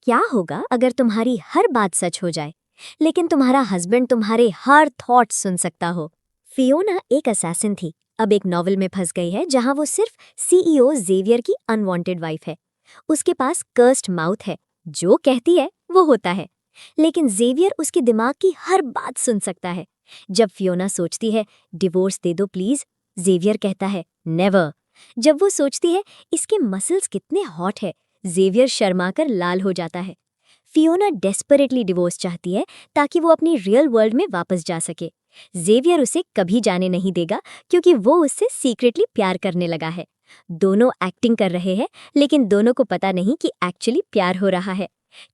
क्या होगा अगर तुम्हारी हर बात सच हो जाए लेकिन तुम्हारा हस्बैंड तुम्हारे हर थॉट सुन सकता हो। फियोना एक असैसिन थी, अब एक नॉवल में फंस गई है जहां वो सिर्फ सीईओ जेवियर की अनवांटेड वाइफ है। उसके पास कर्स्ड माउथ है, जो कहती है वो होता है। लेकिन जेवियर उसके दिमाग की हर बात सुन सकता है। जब फियोना सोचती है डिवोर्स दे दो प्लीज, जेवियर कहता है नेवर। जब वो सोचती है इसके मसल्स कितने हॉट है, जेवियर शर्माकर लाल हो जाता है। फियोना डेस्परेटली डिवोर्स चाहती है ताकि वो अपनी रियल वर्ल्ड में वापस जा सके। जेवियर उसे कभी जाने नहीं देगा क्योंकि वो उससे सीक्रेटली प्यार करने लगा है। दोनों एक्टिंग कर रहे हैं लेकिन दोनों को पता नहीं कि एक्चुअली प्यार हो रहा है।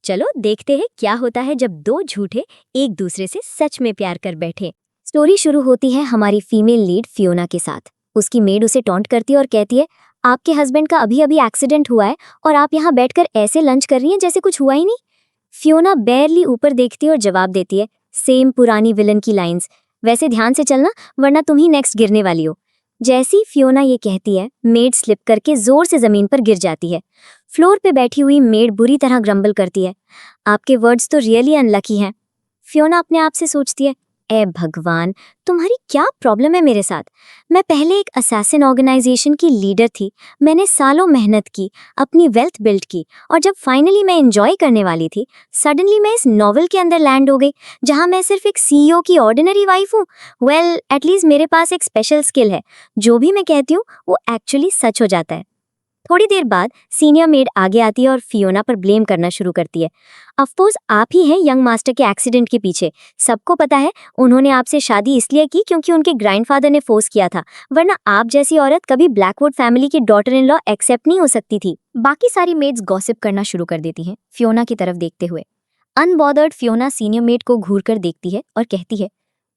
चलो देखते हैं क्या होता है जब दो झूठे एक दूसरे से सच में प्यार कर बैठे। स्टोरी शुरू होती है हमारी फीमेल लीड फियोना के साथ। उसकी मेड उसे टॉन्ट करती है और कहती है आपके हस्बैंड का अभी अभी एक्सीडेंट हुआ है और आप यहाँ बैठकर ऐसे लंच कर रही हैं जैसे कुछ हुआ ही नहीं। फियोना बैरली ऊपर देखती है और जवाब देती है सेम पुरानी विलन की लाइंस, वैसे ध्यान से चलना वरना तुम ही नेक्स्ट गिरने वाली हो। जैसी फियोना ये कहती है मेड स्लिप करके जोर से जमीन पर गिर जाती है। फ्लोर पे बैठी हुई मेड बुरी तरह ग्रम्बल करती है आपके वर्ड्स तो रियली अनलकी हैं। फियोना अपने आप से सोचती है ए भगवान, तुम्हारी क्या प्रॉब्लम है मेरे साथ। मैं पहले एक असैसिन ऑर्गेनाइजेशन की लीडर थी, मैंने सालों मेहनत की, अपनी वेल्थ बिल्ड की और जब फाइनली मैं एंजॉय करने वाली थी सडनली मैं इस नॉवल के अंदर लैंड हो गई जहां मैं सिर्फ एक सीईओ की ऑर्डिनरी वाइफ हूँ। वेल एटलीस्ट मेरे पास एक स्पेशल स्किल है, जो भी मैं कहती हूँ वो एक्चुअली सच हो जाता है। थोड़ी देर बाद सीनियर मेड आगे आती है और फियोना पर ब्लेम करना शुरू करती है। अफकोर्स आप ही हैं यंग मास्टर के एक्सीडेंट के पीछे, सबको पता है उन्होंने आपसे शादी इसलिए की क्योंकि उनके ग्रैंडफादर ने फोर्स किया था, वरना आप जैसी औरत कभी ब्लैकवुड फैमिली की डॉटर इन लॉ एक्सेप्ट नहीं हो सकती थी। बाकी सारी मेड्स गॉसिप करना शुरू कर देती हैं फियोना की तरफ देखते हुए। अनबॉदर्ड फियोना सीनियर मेड को घूर कर देखती है और कहती है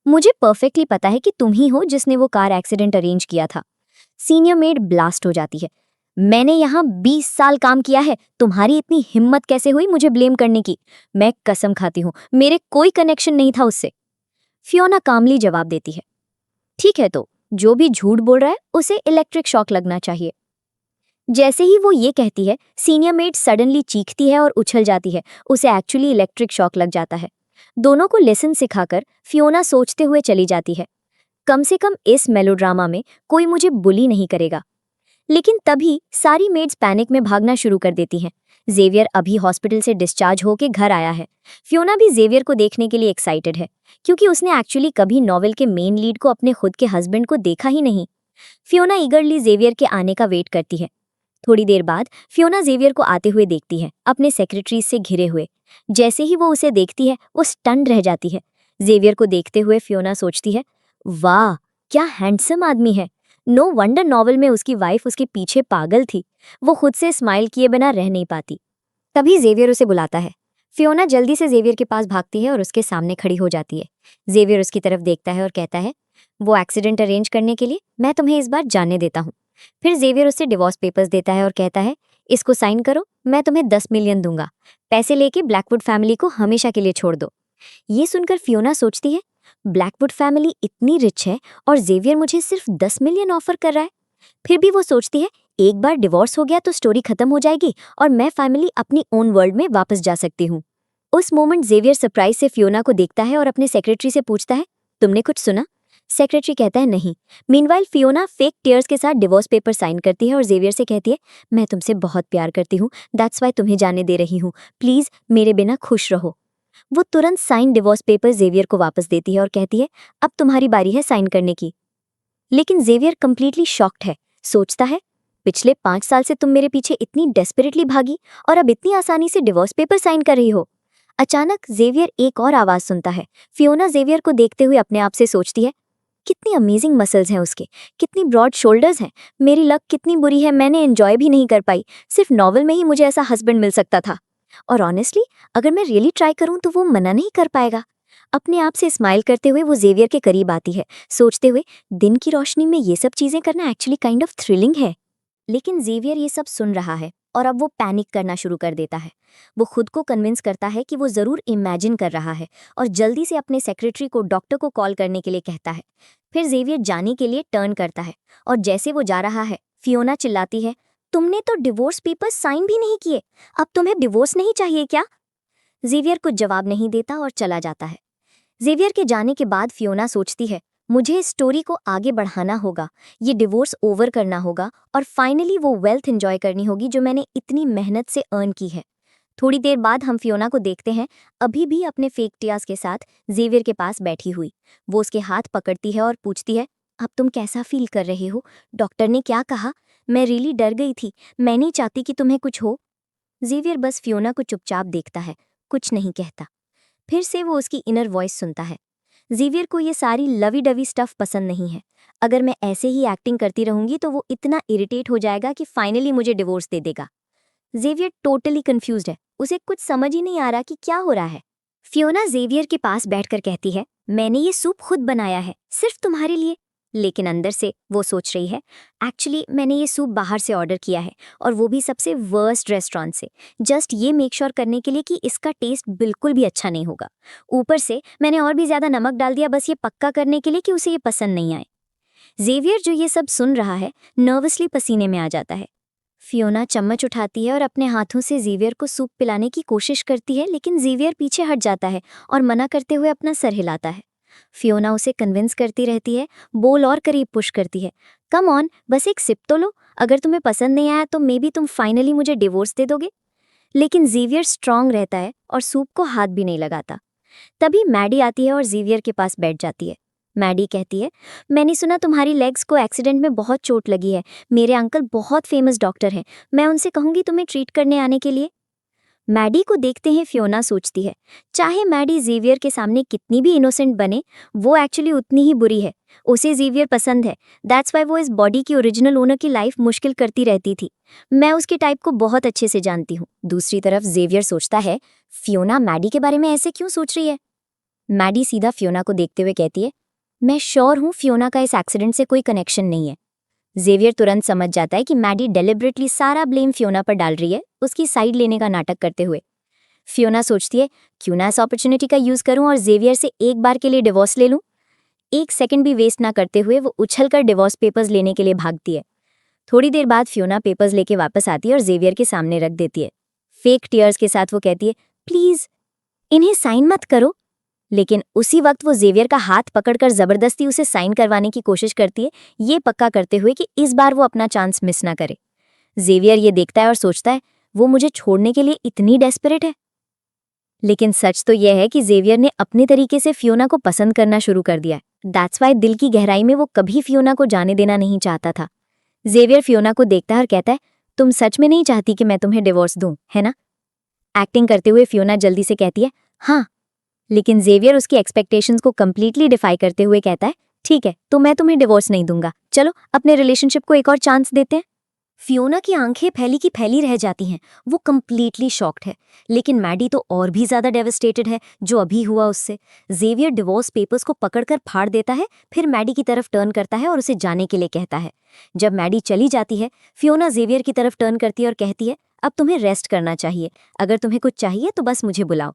मुझे परफेक्टली पता है कि तुम ही हो जिसने वो कार एक्सीडेंट अरेंज किया था। सीनियर मेड ब्लास्ट हो जाती है मैंने यहाँ 20 साल काम किया है, तुम्हारी इतनी हिम्मत कैसे हुई मुझे ब्लेम करने की। मैं कसम खाती हूँ मेरे कोई कनेक्शन नहीं था उससे। फियोना कामली जवाब देती है ठीक है तो जो भी झूठ बोल रहा है उसे इलेक्ट्रिक शॉक लगना चाहिए। जैसे ही वो ये कहती है सीनियर मेड सडनली चीखती है और उछल जाती है, उसे एक्चुअली इलेक्ट्रिक शॉक लग जाता है। दोनों को लेसन सिखाकर फियोना सोचते हुए चली जाती है कम से कम इस मेलोड्रामा में कोई मुझे बुली नहीं करेगा। लेकिन तभी सारी मेड्स पैनिक में भागना शुरू कर देती हैं। जेवियर अभी हॉस्पिटल से डिस्चार्ज होकर घर आया है। फियोना भी जेवियर को देखने के लिए एक्साइटेड है क्योंकि उसने एक्चुअली कभी नॉवेल के मेन लीड को अपने खुद के हस्बैंड को देखा ही नहीं। फियोना ईगरली जेवियर के आने का वेट करती है। थोड़ी देर बाद फियोना जेवियर को आते हुए देखती है अपने सेक्रेटरी से घिरे हुए। जैसे ही वो उसे देखती है वो स्टन रह जाती है। जेवियर को देखते हुए फियोना सोचती है वाह क्या हैंडसम आदमी है। नो वंडर नॉवल में उसकी वाइफ उसके पीछे पागल थी, वो खुद से स्माइल किए बिना रह नहीं पाती। तभी जेवियर उसे बुलाता है। फियोना जल्दी से जेवियर के पास भागती है और उसके सामने खड़ी हो जाती है। जेवियर उसकी तरफ देखता है और कहता है वो एक्सीडेंट अरेंज करने के लिए मैं तुम्हें इस बार जाने देता हूँ। फिर जेवियर उससे डिवोर्स पेपर्स देता है और कहता है इसको साइन करो, मैं तुम्हें 10 मिलियन दूंगा, पैसे लेके ब्लैकवुड फैमिली को हमेशा के लिए छोड़ दो। ये सुनकर फियोना सोचती है ब्लैकवुड फैमिली इतनी रिच है और जेवियर मुझे सिर्फ 10 मिलियन ऑफर कर रहा है। फिर भी वो सोचती है एक बार डिवोर्स हो गया तो स्टोरी खत्म हो जाएगी और मैं फैमिली अपनी ओन वर्ल्ड में वापस जा सकती हूँ। उस मोमेंट जेवियर सरप्राइज से फियोना को देखता है और अपने सेक्रेटरी से पूछता है तुमने कुछ सुना। सेक्रेटरी कहता है नहीं। मीनवाइल फियोना फेक टीयर्स के साथ डिवोर्स पेपर साइन करती है और जेवियर से कहती है मैं तुमसे बहुत प्यार करती हूँ, दैट्स वाई तुम्हें जाने दे रही हूँ, प्लीज मेरे बिना खुश रहो। वो तुरंत साइन डिवोर्स पेपर जेवियर को वापस देती है और कहती है अब तुम्हारी बारी है साइन करने की। लेकिन जेवियर कंप्लीटली शॉक्ड है, सोचता है पिछले 5 साल से तुम मेरे पीछे इतनी डेस्परेटली भागी और अब इतनी आसानी से डिवोर्स पेपर साइन कर रही हो। अचानक जेवियर एक और आवाज सुनता है। फियोना जेवियर को देखते हुए अपने आप से सोचती है कितनी अमेजिंग मसल्स हैं उसके, कितनी ब्रॉड शोल्डर्स हैं, मेरी लक कितनी बुरी है, मैंने एंजॉय भी नहीं कर पाई, सिर्फ नॉवल में ही मुझे ऐसा हस्बैंड मिल सकता था। और ऑनेस्टली अगर मैं रियली ट्राई करूं तो वो मना नहीं कर पाएगा। अपने आप से स्माइल करते हुए वो जेवियर के करीब आती है, सोचते हुए दिन की रोशनी में ये सब चीजें करना एक्चुअली काइंड ऑफ थ्रिलिंग है। लेकिन जेवियर ये सब सुन रहा है और अब वो पैनिक करना शुरू कर देता है। वो खुद को कन्विंस करता है कि वो जरूर इमेजिन कर रहा है और जल्दी से अपने सेक्रेटरी को डॉक्टर को कॉल करने के लिए कहता है। फिर जेवियर जाने के लिए टर्न करता है और जैसे वो जा रहा है फियोना चिल्लाती है तुमने तो डिवोर्स पेपर्स साइन भी नहीं किए, अब तुम्हें डिवोर्स नहीं चाहिए क्या? जेवियर कुछ जवाब नहीं देता और चला जाता है। जेवियर के जाने के बाद फियोना सोचती है, मुझे इस स्टोरी को आगे बढ़ाना होगा, ये डिवोर्स ओवर करना होगा और फाइनली वो वेल्थ एंजॉय करनी होगी जो मैंने इतनी मेहनत से अर्न की है। थोड़ी देर बाद हम फियोना को देखते हैं, अभी भी अपने फेक टियास के साथ जेवियर के पास बैठी हुई। वो उसके हाथ पकड़ती है और पूछती है, अब तुम कैसा फील कर रहे हो? डॉक्टर ने क्या कहा? मैं रियली डर गई थी, मैं नहीं चाहती कि तुम्हें कुछ हो। जेवियर बस फियोना को चुपचाप देखता है, कुछ नहीं कहता। फिर से वो उसकी इनर वॉइस सुनता है। जेवियर को ये सारी लवी डवी स्टफ पसंद नहीं है। अगर मैं ऐसे ही एक्टिंग करती रहूंगी तो वो इतना इरिटेट हो जाएगा कि फाइनली मुझे डिवोर्स दे देगा। जेवियर टोटली कंफ्यूज्ड है, उसे कुछ समझ ही नहीं आ रहा कि क्या हो रहा है। फियोना जेवियर के पास बैठकर कहती है, मैंने ये सूप खुद बनाया है, सिर्फ तुम्हारे लिए। लेकिन अंदर से वो सोच रही है, एक्चुअली मैंने ये सूप बाहर से ऑर्डर किया है, और वो भी सबसे वर्स्ट रेस्टोरेंट से, जस्ट ये मेक श्योर करने के लिए कि इसका टेस्ट बिल्कुल भी अच्छा नहीं होगा। ऊपर से मैंने और भी ज्यादा नमक डाल दिया, बस ये पक्का करने के लिए कि उसे ये पसंद नहीं आए। जेवियर जो ये सब सुन रहा है, नर्वसली पसीने में आ जाता है। फियोना चम्मच उठाती है और अपने हाथों से जेवियर को सूप पिलाने की कोशिश करती है, लेकिन जेवियर पीछे हट जाता है और मना करते हुए अपना सर हिलाता है। फियोना उसे कन्विंस करती रहती है, बोल और करीब पुश करती है, कम ऑन, बस एक सिप तो लो, अगर तुम्हें पसंद नहीं आया तो मे बी तुम फाइनली मुझे डिवोर्स दे दोगे। लेकिन जेवियर स्ट्रांग रहता है और सूप को हाथ भी नहीं लगाता। तभी मैडी आती है और जेवियर के पास बैठ जाती है। मैडी कहती है, मैंने सुना तुम्हारी लेग्स को एक्सीडेंट में बहुत चोट लगी है, मेरे अंकल बहुत फेमस डॉक्टर हैं, मैं उनसे कहूंगी तुम्हें ट्रीट करने आने के लिए। मैडी को देखते हैं फियोना सोचती है, चाहे मैडी जेवियर के सामने कितनी भी इनोसेंट बने, वो एक्चुअली उतनी ही बुरी है। उसे जेवियर पसंद है, दैट्स वाई वो इस बॉडी की ओरिजिनल ओनर की लाइफ मुश्किल करती रहती थी। मैं उसके टाइप को बहुत अच्छे से जानती हूँ। दूसरी तरफ जेवियर सोचता है, फियोना मैडी के बारे में ऐसे क्यों सोच रही है? मैडी सीधा फियोना को देखते हुए कहती है, मैं श्योर हूँ फियोना का इस एक्सीडेंट से कोई कनेक्शन नहीं है। जेवियर तुरंत समझ जाता है कि मैडी डेलिबरेटली सारा ब्लेम फियोना पर डाल रही है, उसकी साइड लेने का नाटक करते हुए। फियोना सोचती है, क्यों ना इस अपॉर्चुनिटी का यूज करूं और जेवियर से एक बार के लिए डिवोर्स ले लूं। एक सेकंड भी वेस्ट ना करते हुए वो उछलकर डिवोर्स पेपर्स लेने के लिए भागती है। थोड़ी देर बाद फियोना पेपर्स लेके वापस आती है और जेवियर के सामने रख देती है। फेक टीयर्स के साथ वो कहती है, प्लीज इन्हें साइन मत करो। लेकिन उसी वक्त वो जेवियर का हाथ पकड़कर जबरदस्ती उसे साइन करवाने की कोशिश करती है, ये पक्का करते हुए कि इस बार वो अपना चांस मिस ना करे। जेवियर ये देखता है और सोचता है, वो मुझे छोड़ने के लिए इतनी डेस्परेट है। लेकिन सच तो यह है कि जेवियर ने अपने तरीके से फियोना को पसंद करना शुरू कर दिया है। दैट्स वाई दिल की गहराई में वो कभी फियोना को जाने देना नहीं चाहता था। जेवियर फियोना को देखता है और कहता है, तुम सच में नहीं चाहती कि मैं तुम्हें डिवोर्स दूं, है ना? एक्टिंग करते हुए फियोना जल्दी से कहती है, हाँ। लेकिन जेवियर उसकी एक्सपेक्टेशंस को कंप्लीटली डिफाई करते हुए कहता है, ठीक है, तो मैं तुम्हें डिवोर्स नहीं दूंगा, चलो अपने रिलेशनशिप को एक और चांस देते हैं। फियोना की आंखें फैली की फैली रह जाती हैं, वो कंप्लीटली शॉक्ड है। लेकिन मैडी तो और भी ज्यादा डेवस्टेटेड है जो अभी हुआ उससे। जेवियर डिवोर्स पेपर्स को पकड़कर फाड़ देता है, फिर मैडी की तरफ टर्न करता है और उसे जाने के लिए कहता है। जब मैडी चली जाती है, फियोना जेवियर की तरफ टर्न करती है और कहती है, अब तुम्हें रेस्ट करना चाहिए, अगर तुम्हें कुछ चाहिए तो बस मुझे बुलाओ।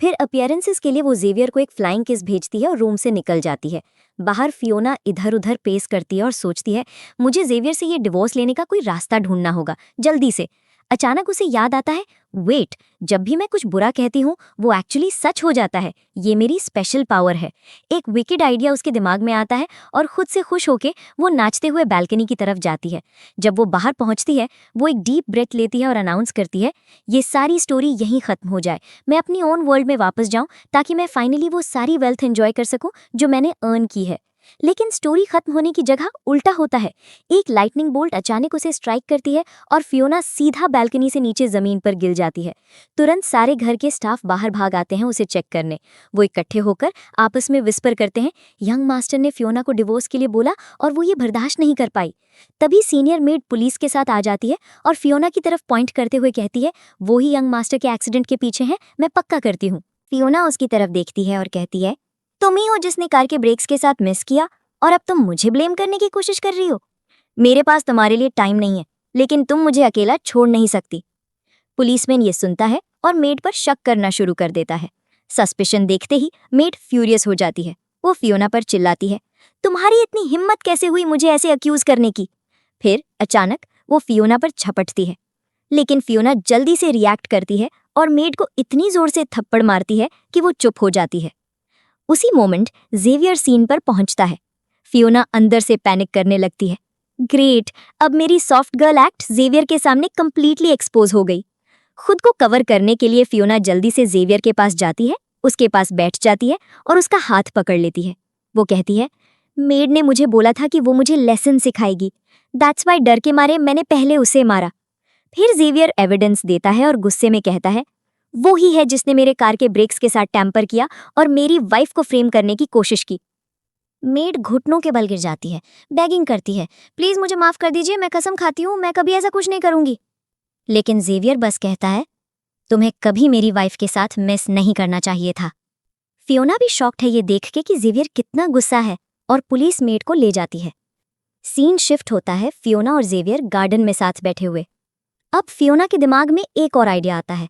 फिर अपीयरेंसेस के लिए वो जेवियर को एक फ्लाइंग किस भेजती है और रूम से निकल जाती है। बाहर फियोना इधर उधर पेस करती है और सोचती है, मुझे जेवियर से ये डिवोर्स लेने का कोई रास्ता ढूंढना होगा जल्दी से। अचानक उसे याद आता है, वेट, जब भी मैं कुछ बुरा कहती हूँ वो एक्चुअली सच हो जाता है, ये मेरी स्पेशल पावर है। एक विकेड आइडिया उसके दिमाग में आता है और खुद से खुश होके वो नाचते हुए बालकनी की तरफ जाती है। जब वो बाहर पहुंचती है, वो एक डीप ब्रेथ लेती है और अनाउंस करती है, ये सारी स्टोरी यहीं खत्म हो जाए, मैं अपनी ओन वर्ल्ड में वापस जाऊं ताकि मैं फाइनली वो सारी वेल्थ एंजॉय कर सकूं जो मैंने अर्न की है। लेकिन स्टोरी खत्म होने की जगह उल्टा होता है। एक लाइटनिंग बोल्ट अचानक उसे स्ट्राइक करती है और फियोना सीधा बालकनी से नीचे जमीन पर गिर जाती है। तुरंत सारे घर के स्टाफ बाहर भाग आते हैं उसे चेक करने। वो इकट्ठे होकर आपस में विस्पर करते हैं, यंग मास्टर ने फियोना को डिवोर्स के लिए बोला और वो ये बर्दाश्त नहीं कर पाई। तभी सीनियर मेड पुलिस के साथ आ जाती है और फियोना की तरफ पॉइंट करते हुए कहती है, वो ही यंग मास्टर के एक्सीडेंट के पीछे हैं, मैं पक्का करती हूँ। फियोना उसकी तरफ देखती है और कहती है, तुम ही हो जिसने कार के ब्रेक्स के साथ मिस किया और अब तुम मुझे ब्लेम करने की कोशिश कर रही हो। मेरे पास तुम्हारे लिए टाइम नहीं है, लेकिन तुम मुझे अकेला छोड़ नहीं सकती। पुलिसमैन ये सुनता है और मेड पर शक करना शुरू कर देता है। सस्पिशन देखते ही मेड फ्यूरियस हो जाती है। वो फियोना पर चिल्लाती है, तुम्हारी इतनी हिम्मत कैसे हुई मुझे ऐसे अक्यूज करने की? फिर अचानक वो फियोना पर झपटती है, लेकिन फियोना जल्दी से रिएक्ट करती है और मेड को इतनी जोर से थप्पड़ मारती है कि वो चुप हो जाती है। उसी मोमेंट जेवियर सीन पर पहुंचता है। फियोना अंदर से पैनिक करने लगती है। ग्रेट, अब मेरी सॉफ्ट गर्ल एक्ट जेवियर के सामने कंप्लीटली एक्सपोज हो गई। खुद को कवर करने के लिए फियोना जल्दी से जेवियर के पास जाती है, उसके पास बैठ जाती है और उसका हाथ पकड़ लेती है। वो कहती है, मेड ने मुझे बोला था कि वो मुझे लेसन सिखाएगी, दैट्स वाई डर के मारे मैंने पहले उसे मारा। फिर जेवियर एविडेंस देता है और गुस्से में कहता है, वो ही है जिसने मेरे कार के ब्रेक्स के साथ टैंपर किया और मेरी वाइफ को फ्रेम करने की कोशिश की। मेड घुटनों के बल गिर जाती है, बेगिंग करती है, प्लीज मुझे माफ कर दीजिए, मैं कसम खाती हूँ मैं कभी ऐसा कुछ नहीं करूंगी। लेकिन जेवियर बस कहता है, तुम्हें कभी मेरी वाइफ के साथ मिस नहीं करना चाहिए था। फियोना भी शॉक्ड है ये देख के कि जेवियर कितना गुस्सा है और पुलिस मेड को ले जाती है। सीन शिफ्ट होता है फियोना और जेवियर गार्डन में साथ बैठे हुए। अब फियोना के दिमाग में एक और आइडिया आता है,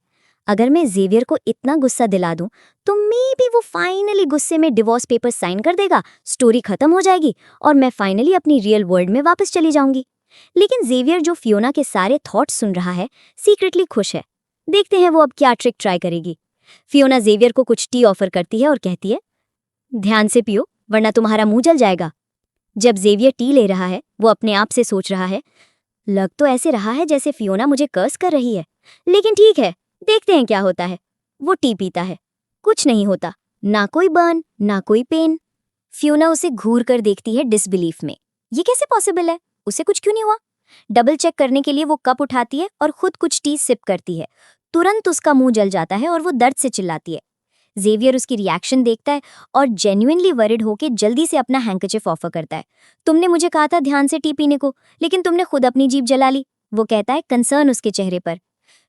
अगर मैं जेवियर को इतना गुस्सा दिला दूं तो मे बी वो फाइनली गुस्से में डिवोर्स पेपर साइन कर देगा, स्टोरी खत्म हो जाएगी और मैं फाइनली अपनी रियल वर्ल्ड में वापस चली जाऊंगी। लेकिन जेवियर जो फियोना के सारे थॉट्स सुन रहा है, सीक्रेटली खुश है। देखते हैं वो अब क्या ट्रिक ट्राई करेगी। फियोना जेवियर को कुछ टी ऑफर करती है और कहती है, ध्यान से पियो वरना तुम्हारा मुंह जल जाएगा। जब जेवियर टी ले रहा है, वो अपने आप से सोच रहा है, लग तो ऐसे रहा है जैसे फियोना मुझे कर्स कर रही है, लेकिन ठीक है, देखते हैं क्या होता है। वो टी पीता है, कुछ नहीं होता, ना कोई बर्न ना कोई पेन। फियोना उसे घूर कर देखती है डिसबिलीफ में, ये कैसे पॉसिबल है, उसे कुछ क्यों नहीं हुआ। डबल चेक करने के लिए वो कप उठाती है और खुद कुछ टी सिप करती है। तुरंत उसका मुंह जल जाता है और वो दर्द से चिल्लाती है। जेवियर उसकी रिएक्शन देखता है और जेन्युइनली वरिड होके जल्दी से अपना हैंकरचिफ ऑफर करता है। तुमने मुझे कहा था ध्यान से टी पीने को, लेकिन तुमने खुद अपनी जीभ जला ली, वो कहता है, कंसर्न उसके चेहरे पर।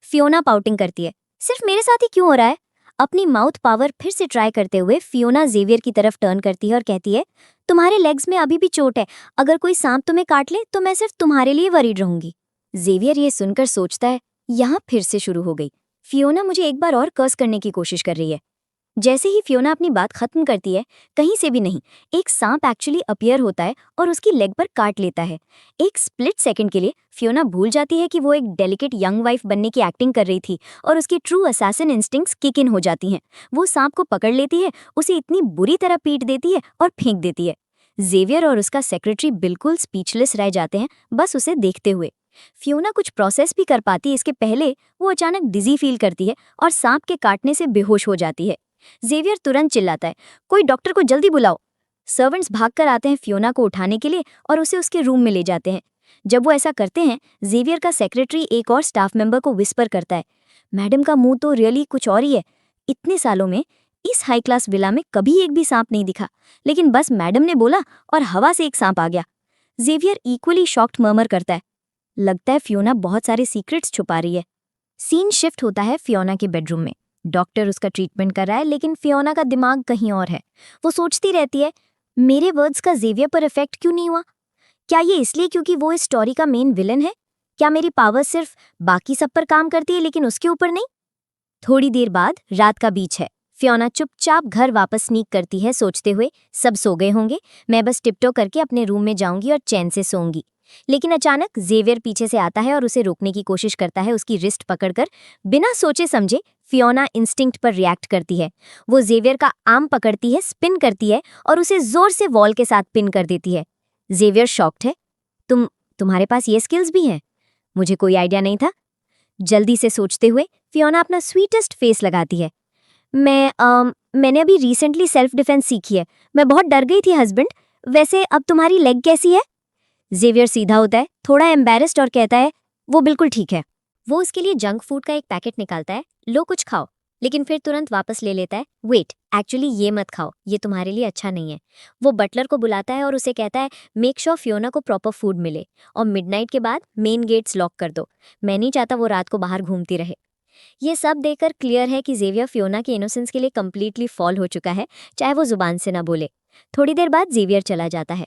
फियोना पाउटिंग करती है, सिर्फ मेरे साथ ही क्यों हो रहा है। अपनी माउथ पावर फिर से ट्राई करते हुए फियोना जेवियर की तरफ टर्न करती है और कहती है, तुम्हारे लेग्स में अभी भी चोट है, अगर कोई सांप तुम्हें काट ले तो मैं सिर्फ तुम्हारे लिए वरीड रहूंगी। जेवियर ये सुनकर सोचता है, यहाँ फिर से शुरू हो गई, फियोना मुझे एक बार और कर्स करने की कोशिश कर रही है। जैसे ही फियोना अपनी बात खत्म करती है, कहीं से भी नहीं, एक सांप एक्चुअली अपीयर होता है और उसकी लेग पर काट लेता है। एक स्प्लिट सेकंड के लिए फियोना भूल जाती है कि वो एक डेलिकेट यंग वाइफ बनने की एक्टिंग कर रही थी और उसकी true assassin instincts kick in हो जाती हैं। वो सांप को पकड़ लेती है, उसे इतनी बुरी तरह पीट देती है और फेंक देती है। जेवियर और उसका सेक्रेटरी बिल्कुल स्पीचलेस रह जाते हैं, बस उसे देखते हुए। फियोना कुछ प्रोसेस भी कर पाती इसके पहले वो अचानक डिजी फील करती है और सांप के काटने से बेहोश हो जाती है। जेवियर तुरंत चिल्लाता है, कोई डॉक्टर को जल्दी बुलाओ। सर्वेंट्स भागकर आते हैं फियोना को उठाने के लिए और उसे उसके रूम में ले जाते हैं। जब वो ऐसा करते हैं, जेवियर का सेक्रेटरी एक और स्टाफ मेंबर को विस्पर करता है, मैडम का मुंह तो रियली कुछ और ही है। इतने सालों में इस हाई क्लास विला में कभी एक भी सांप नहीं दिखा, लेकिन बस मैडम ने बोला और हवा से एक सांप आ गया। जेवियर इक्वली शॉक्ड मर्मर करता है, लगता है फियोना बहुत सारे सीक्रेट्स छुपा रही है। सीन शिफ्ट होता है फियोना के बेडरूम में। डॉक्टर उसका ट्रीटमेंट कर रहा है, लेकिन फियोना का दिमाग कहीं और है। वो सोचती रहती है, मेरे वर्ड्स का जेवियर पर इफेक्ट क्यों नहीं हुआ। क्या ये इसलिए क्योंकि वो इस स्टोरी का मेन विलन है? क्या मेरी पावर सिर्फ बाकी सब पर काम करती है लेकिन उसके ऊपर नहीं? थोड़ी देर बाद रात का बीच है। फियोना चुपचाप घर वापस स्नीक करती है, सोचते हुए, सब सो गए होंगे, मैं बस टिपटो करके अपने रूम में जाऊंगी और चैन से सोऊंगी। लेकिन अचानक जेवियर पीछे से आता है और उसे रोकने की कोशिश करता है, उसकी रिस्ट पकड़कर। बिना सोचे समझे फियोना इंस्टिंक्ट पर रिएक्ट करती है। वो जेवियर का आर्म पकड़ती है, स्पिन करती है और उसे जोर से वॉल के साथ पिन कर देती है। जेवियर शॉक्ड है, तुम्हारे पास ये स्किल्स भी हैं? मुझे कोई आइडिया नहीं था। जल्दी से सोचते हुए फियोना अपना स्वीटेस्ट फेस लगाती है। मैंने अभी रिसेंटली सेल्फ डिफेंस सीखी है, मैं बहुत डर गई थी हस्बैंड। वैसे अब तुम्हारी लेग कैसी है? जेवियर सीधा होता है, थोड़ा एम्बैरेस्ड, और कहता है, वो बिल्कुल ठीक है। वो उसके लिए जंक फूड का एक पैकेट निकालता है, लो कुछ खाओ, लेकिन फिर तुरंत वापस ले लेता है, वेट, एक्चुअली ये मत खाओ, ये तुम्हारे लिए अच्छा नहीं है। वो बटलर को बुलाता है और उसे कहता है, मेक श्योर फियोना को प्रॉपर फूड मिले और मिडनाइट के बाद मेन गेट्स लॉक कर दो, मैं नहीं चाहता वो रात को बाहर घूमती रहे। ये सब देखकर क्लियर है कि जेवियर फियोना के इनोसेंस के लिए कंप्लीटली फॉल हो चुका है, चाहे वो जुबान से ना बोले। थोड़ी देर बाद जेवियर चला जाता है।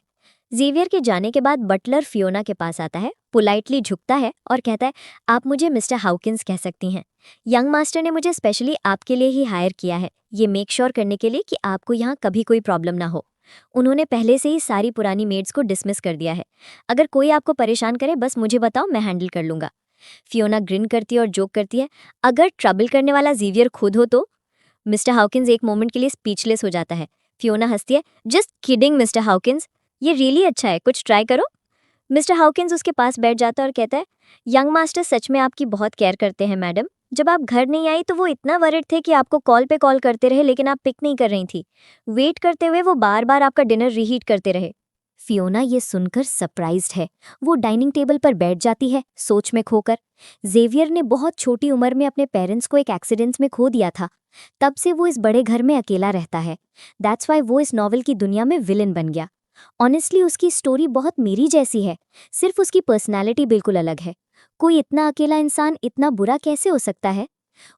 जेवियर के जाने के बाद बटलर फियोना के पास आता है, पोलाइटली झुकता है और कहता है, आप मुझे मिस्टर हाउकिंस कह सकती हैं। यंग मास्टर ने मुझे स्पेशली आपके लिए ही हायर किया है, ये मेक श्योर करने के लिए कि आपको यहाँ कभी कोई प्रॉब्लम ना हो। उन्होंने पहले से ही सारी पुरानी मेड्स को डिसमिस कर दिया है। अगर कोई आपको परेशान करे बस मुझे बताओ, मैं हैंडल कर लूंगा। फियोना ग्रिन करती है और जोक करती है, अगर ट्रबल करने वाला जेवियर खुद हो तो? मिस्टर हाउकिंस एक मोमेंट के लिए स्पीचलेस हो जाता है। फियोना हंसती है, जस्ट किडिंग मिस्टर हाउकिंस, ये रियली अच्छा है, कुछ ट्राई करो। मिस्टर हाउकिंस उसके पास बैठ जाता है और कहता है, यंग मास्टर सच में आपकी बहुत केयर करते हैं मैडम। जब आप घर नहीं आई तो वो इतना वरिड थे कि आपको कॉल पे कॉल करते रहे लेकिन आप पिक नहीं कर रही थी। वेट करते हुए वो बार बार आपका डिनर रीहीट करते रहे। फियोना ये सुनकर सरप्राइज्ड है। वो डाइनिंग टेबल पर बैठ जाती है सोच में खोकर। जेवियर ने बहुत छोटी उम्र में अपने पेरेंट्स को एक एक्सीडेंट में खो दिया था। तब से वो इस बड़े घर में अकेला रहता है। दैट्स वाई वो इस नॉवल की दुनिया में विलन बन गया। ऑनेस्टली उसकी स्टोरी बहुत मेरी जैसी है, सिर्फ उसकी पर्सनैलिटी बिल्कुल अलग है। कोई इतना अकेला इंसान इतना बुरा कैसे हो सकता है?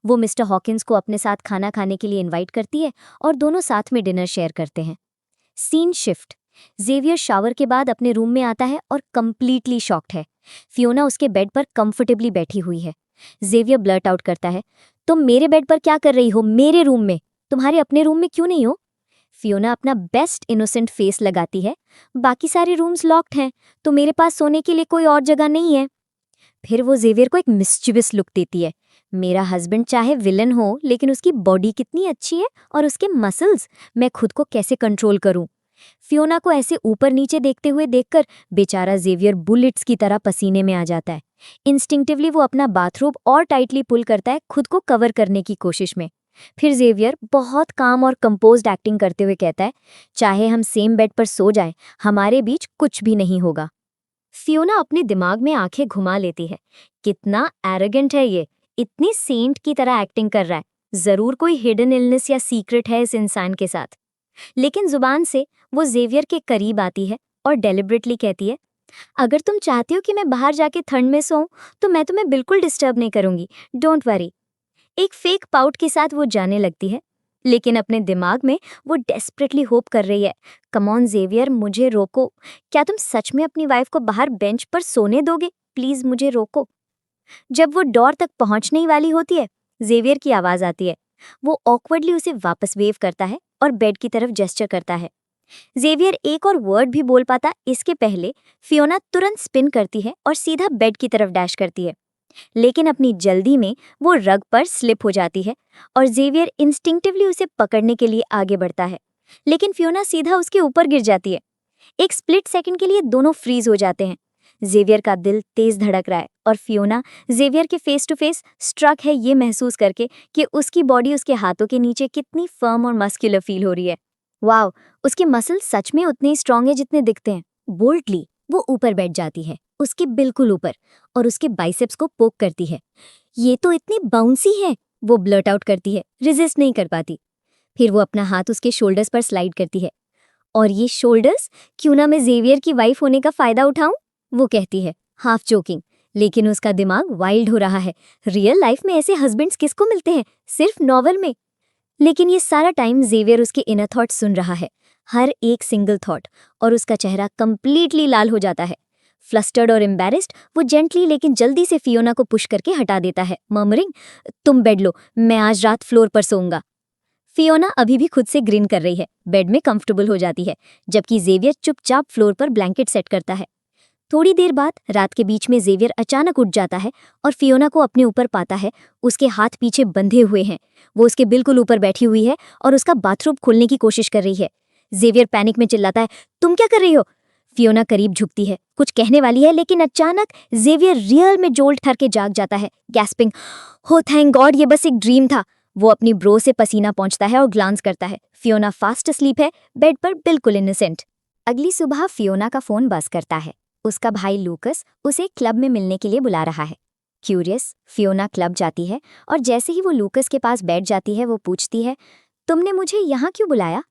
वो मिस्टर हॉकिंस को अपने साथ खाना खाने के लिए इनवाइट करती है और दोनों साथ में डिनर शेयर करते हैं। Scene shift. जेवियर शावर के बाद अपने रूम में आता है और कंप्लीटली शॉक्ड है। फियोना उसके बेड पर कंफर्टेबली बैठी हुई है। जेवियर ब्लर्ट आउट करता है, तुम मेरे बेड पर क्या कर रही हो, मेरे रूम में? तुम्हारे अपने रूम में क्यों नहीं हो? फियोना अपना बेस्ट इनोसेंट फेस लगाती है, बाकी सारे रूम्स लॉक्ड हैं तो मेरे पास सोने के लिए कोई और जगह नहीं है। फिर वो जेवियर को एक मिस्चिवस लुक देती है, मेरा हस्बैंड चाहे विलन हो लेकिन उसकी बॉडी कितनी अच्छी है और उसके मसल्स, मैं खुद को कैसे कंट्रोल करूं? फियोना को ऐसे ऊपर नीचे देखते हुए देखकर बेचारा जेवियर बुलेट्स की तरह पसीने में आ जाता है। इंस्टिंक्टिवली वो अपना बाथरूम और टाइटली पुल करता है खुद को कवर करने की कोशिश में। फिर जेवियर बहुत काम और कंपोज्ड एक्टिंग करते हुए कहता है, चाहे हम सेम बेड पर सो जाएं, हमारे बीच कुछ भी नहीं होगा। फियोना अपने दिमाग में आंखें घुमा लेती है, कितना एरोगेंट है ये, इतनी सेंट की तरह एक्टिंग कर रहा है, जरूर कोई हिडन इलनेस या सीक्रेट है इस इंसान के साथ। लेकिन जुबान से वो जेवियर के करीब आती है और डेलिब्रेटली कहती है, अगर तुम चाहती हो कि मैं बाहर जाके ठंड में सोऊं तो मैं तुम्हें बिल्कुल डिस्टर्ब नहीं करूंगी, डोंट वरी। एक फेक पाउट के साथ वो जाने लगती है, लेकिन अपने दिमाग में वो डेस्परेटली होप कर रही है, कम ऑन जेवियर, मुझे रोको, क्या तुम सच में अपनी वाइफ को बाहर बेंच पर सोने दोगे? प्लीज मुझे रोको। जब वो डोर तक पहुंचने ही वाली होती है, जेवियर की आवाज आती है। वो ऑकवर्डली उसे वापस वेव करता है और बेड की तरफ जेस्चर करता है। जेवियर एक और वर्ड भी बोल पाता इसके पहले फियोना तुरंत स्पिन करती है और सीधा बेड की तरफ डैश करती है। लेकिन अपनी जल्दी में वो रग पर स्लिप हो जाती है और जेवियर इंस्टिंक्टिवली उसे पकड़ने के लिए आगे बढ़ता है, लेकिन फियोना सीधा उसके ऊपर गिर जाती है। एक स्प्लिट सेकंड के लिए दोनों फ्रीज हो जाते हैं। जेवियर का दिल तेज धड़क रहा है और फियोना जेवियर के फेस टू फेस स्ट्रक है ये महसूस करके कि उसकी बॉडी उसके हाथों के नीचे कितनी फर्म और मस्कुलर फील हो रही है। वाओ, उसके मसल सच में उतने स्ट्रांग है जितने दिखते हैं। बोल्डली वो ऊपर बैठ जाती है, उसके बिल्कुल ऊपर, और उसके बाइसेप्स को पोक करती है। ये तो इतनी बाउंसी है, वो ब्लर्ट आउट करती है, रेजिस्ट नहीं कर पाती। फिर वो अपना हाथ उसके शोल्डर्स पर स्लाइड करती है। और ये शोल्डर्स, क्यों ना मैं जेवियर की वाइफ होने का फायदा उठाऊं, वो कहती है हाफ जोकिंग, लेकिन उसका दिमाग वाइल्ड हो रहा है। रियल लाइफ में ऐसे हस्बैंड्स किसको मिलते हैं, सिर्फ नॉवल में। लेकिन ये सारा टाइम जेवियर उसके इनर थॉट सुन रहा है, हर एक सिंगल थॉट, और उसका चेहरा कंप्लीटली लाल हो जाता है। फ्लस्टर्ड और एम्बैरेस्ड वो जेंटली लेकिन जल्दी से फियोना को पुश करके हटा देता है, मर्मरिंग, तुम बेड लो, मैं आज रात फ्लोर पर सोऊंगा। फियोना अभी भी खुद से ग्रिन कर रही है, बेड में कंफर्टेबल हो जाती है, जबकि जेवियर चुपचाप फ्लोर पर ब्लैंकेट सेट करता है। थोड़ी देर बाद रात के बीच में जेवियर अचानक उठ जाता है और फियोना को अपने ऊपर पाता है। उसके हाथ पीछे बंधे हुए हैं, वो उसके बिल्कुल ऊपर बैठी हुई है और उसका बाथरूम खोलने की कोशिश कर रही है। जेवियर पैनिक में चिल्लाता है, तुम क्या कर रही हो? फियोना करीब झुकती है, कुछ कहने वाली है, लेकिन अचानक जेवियर रियल में जोल्ट ठर के जाग जाता है, गैस्पिंग, हो थैंक गॉड, ये बस एक ड्रीम था। वो अपनी ब्रो से पसीना पहुंचता है और ग्लांस करता है। फियोना फास्ट स्लीप है, बेड पर बिल्कुल इनोसेंट। अगली सुबह फियोना का फोन बज करता है। उसका भाई लूकस उसे क्लब में मिलने के लिए बुला रहा है। क्यूरियस फियोना क्लब जाती है और जैसे ही वो लूकस के पास बैठ जाती है वो पूछती है, तुमने मुझे यहाँ क्यों बुलाया?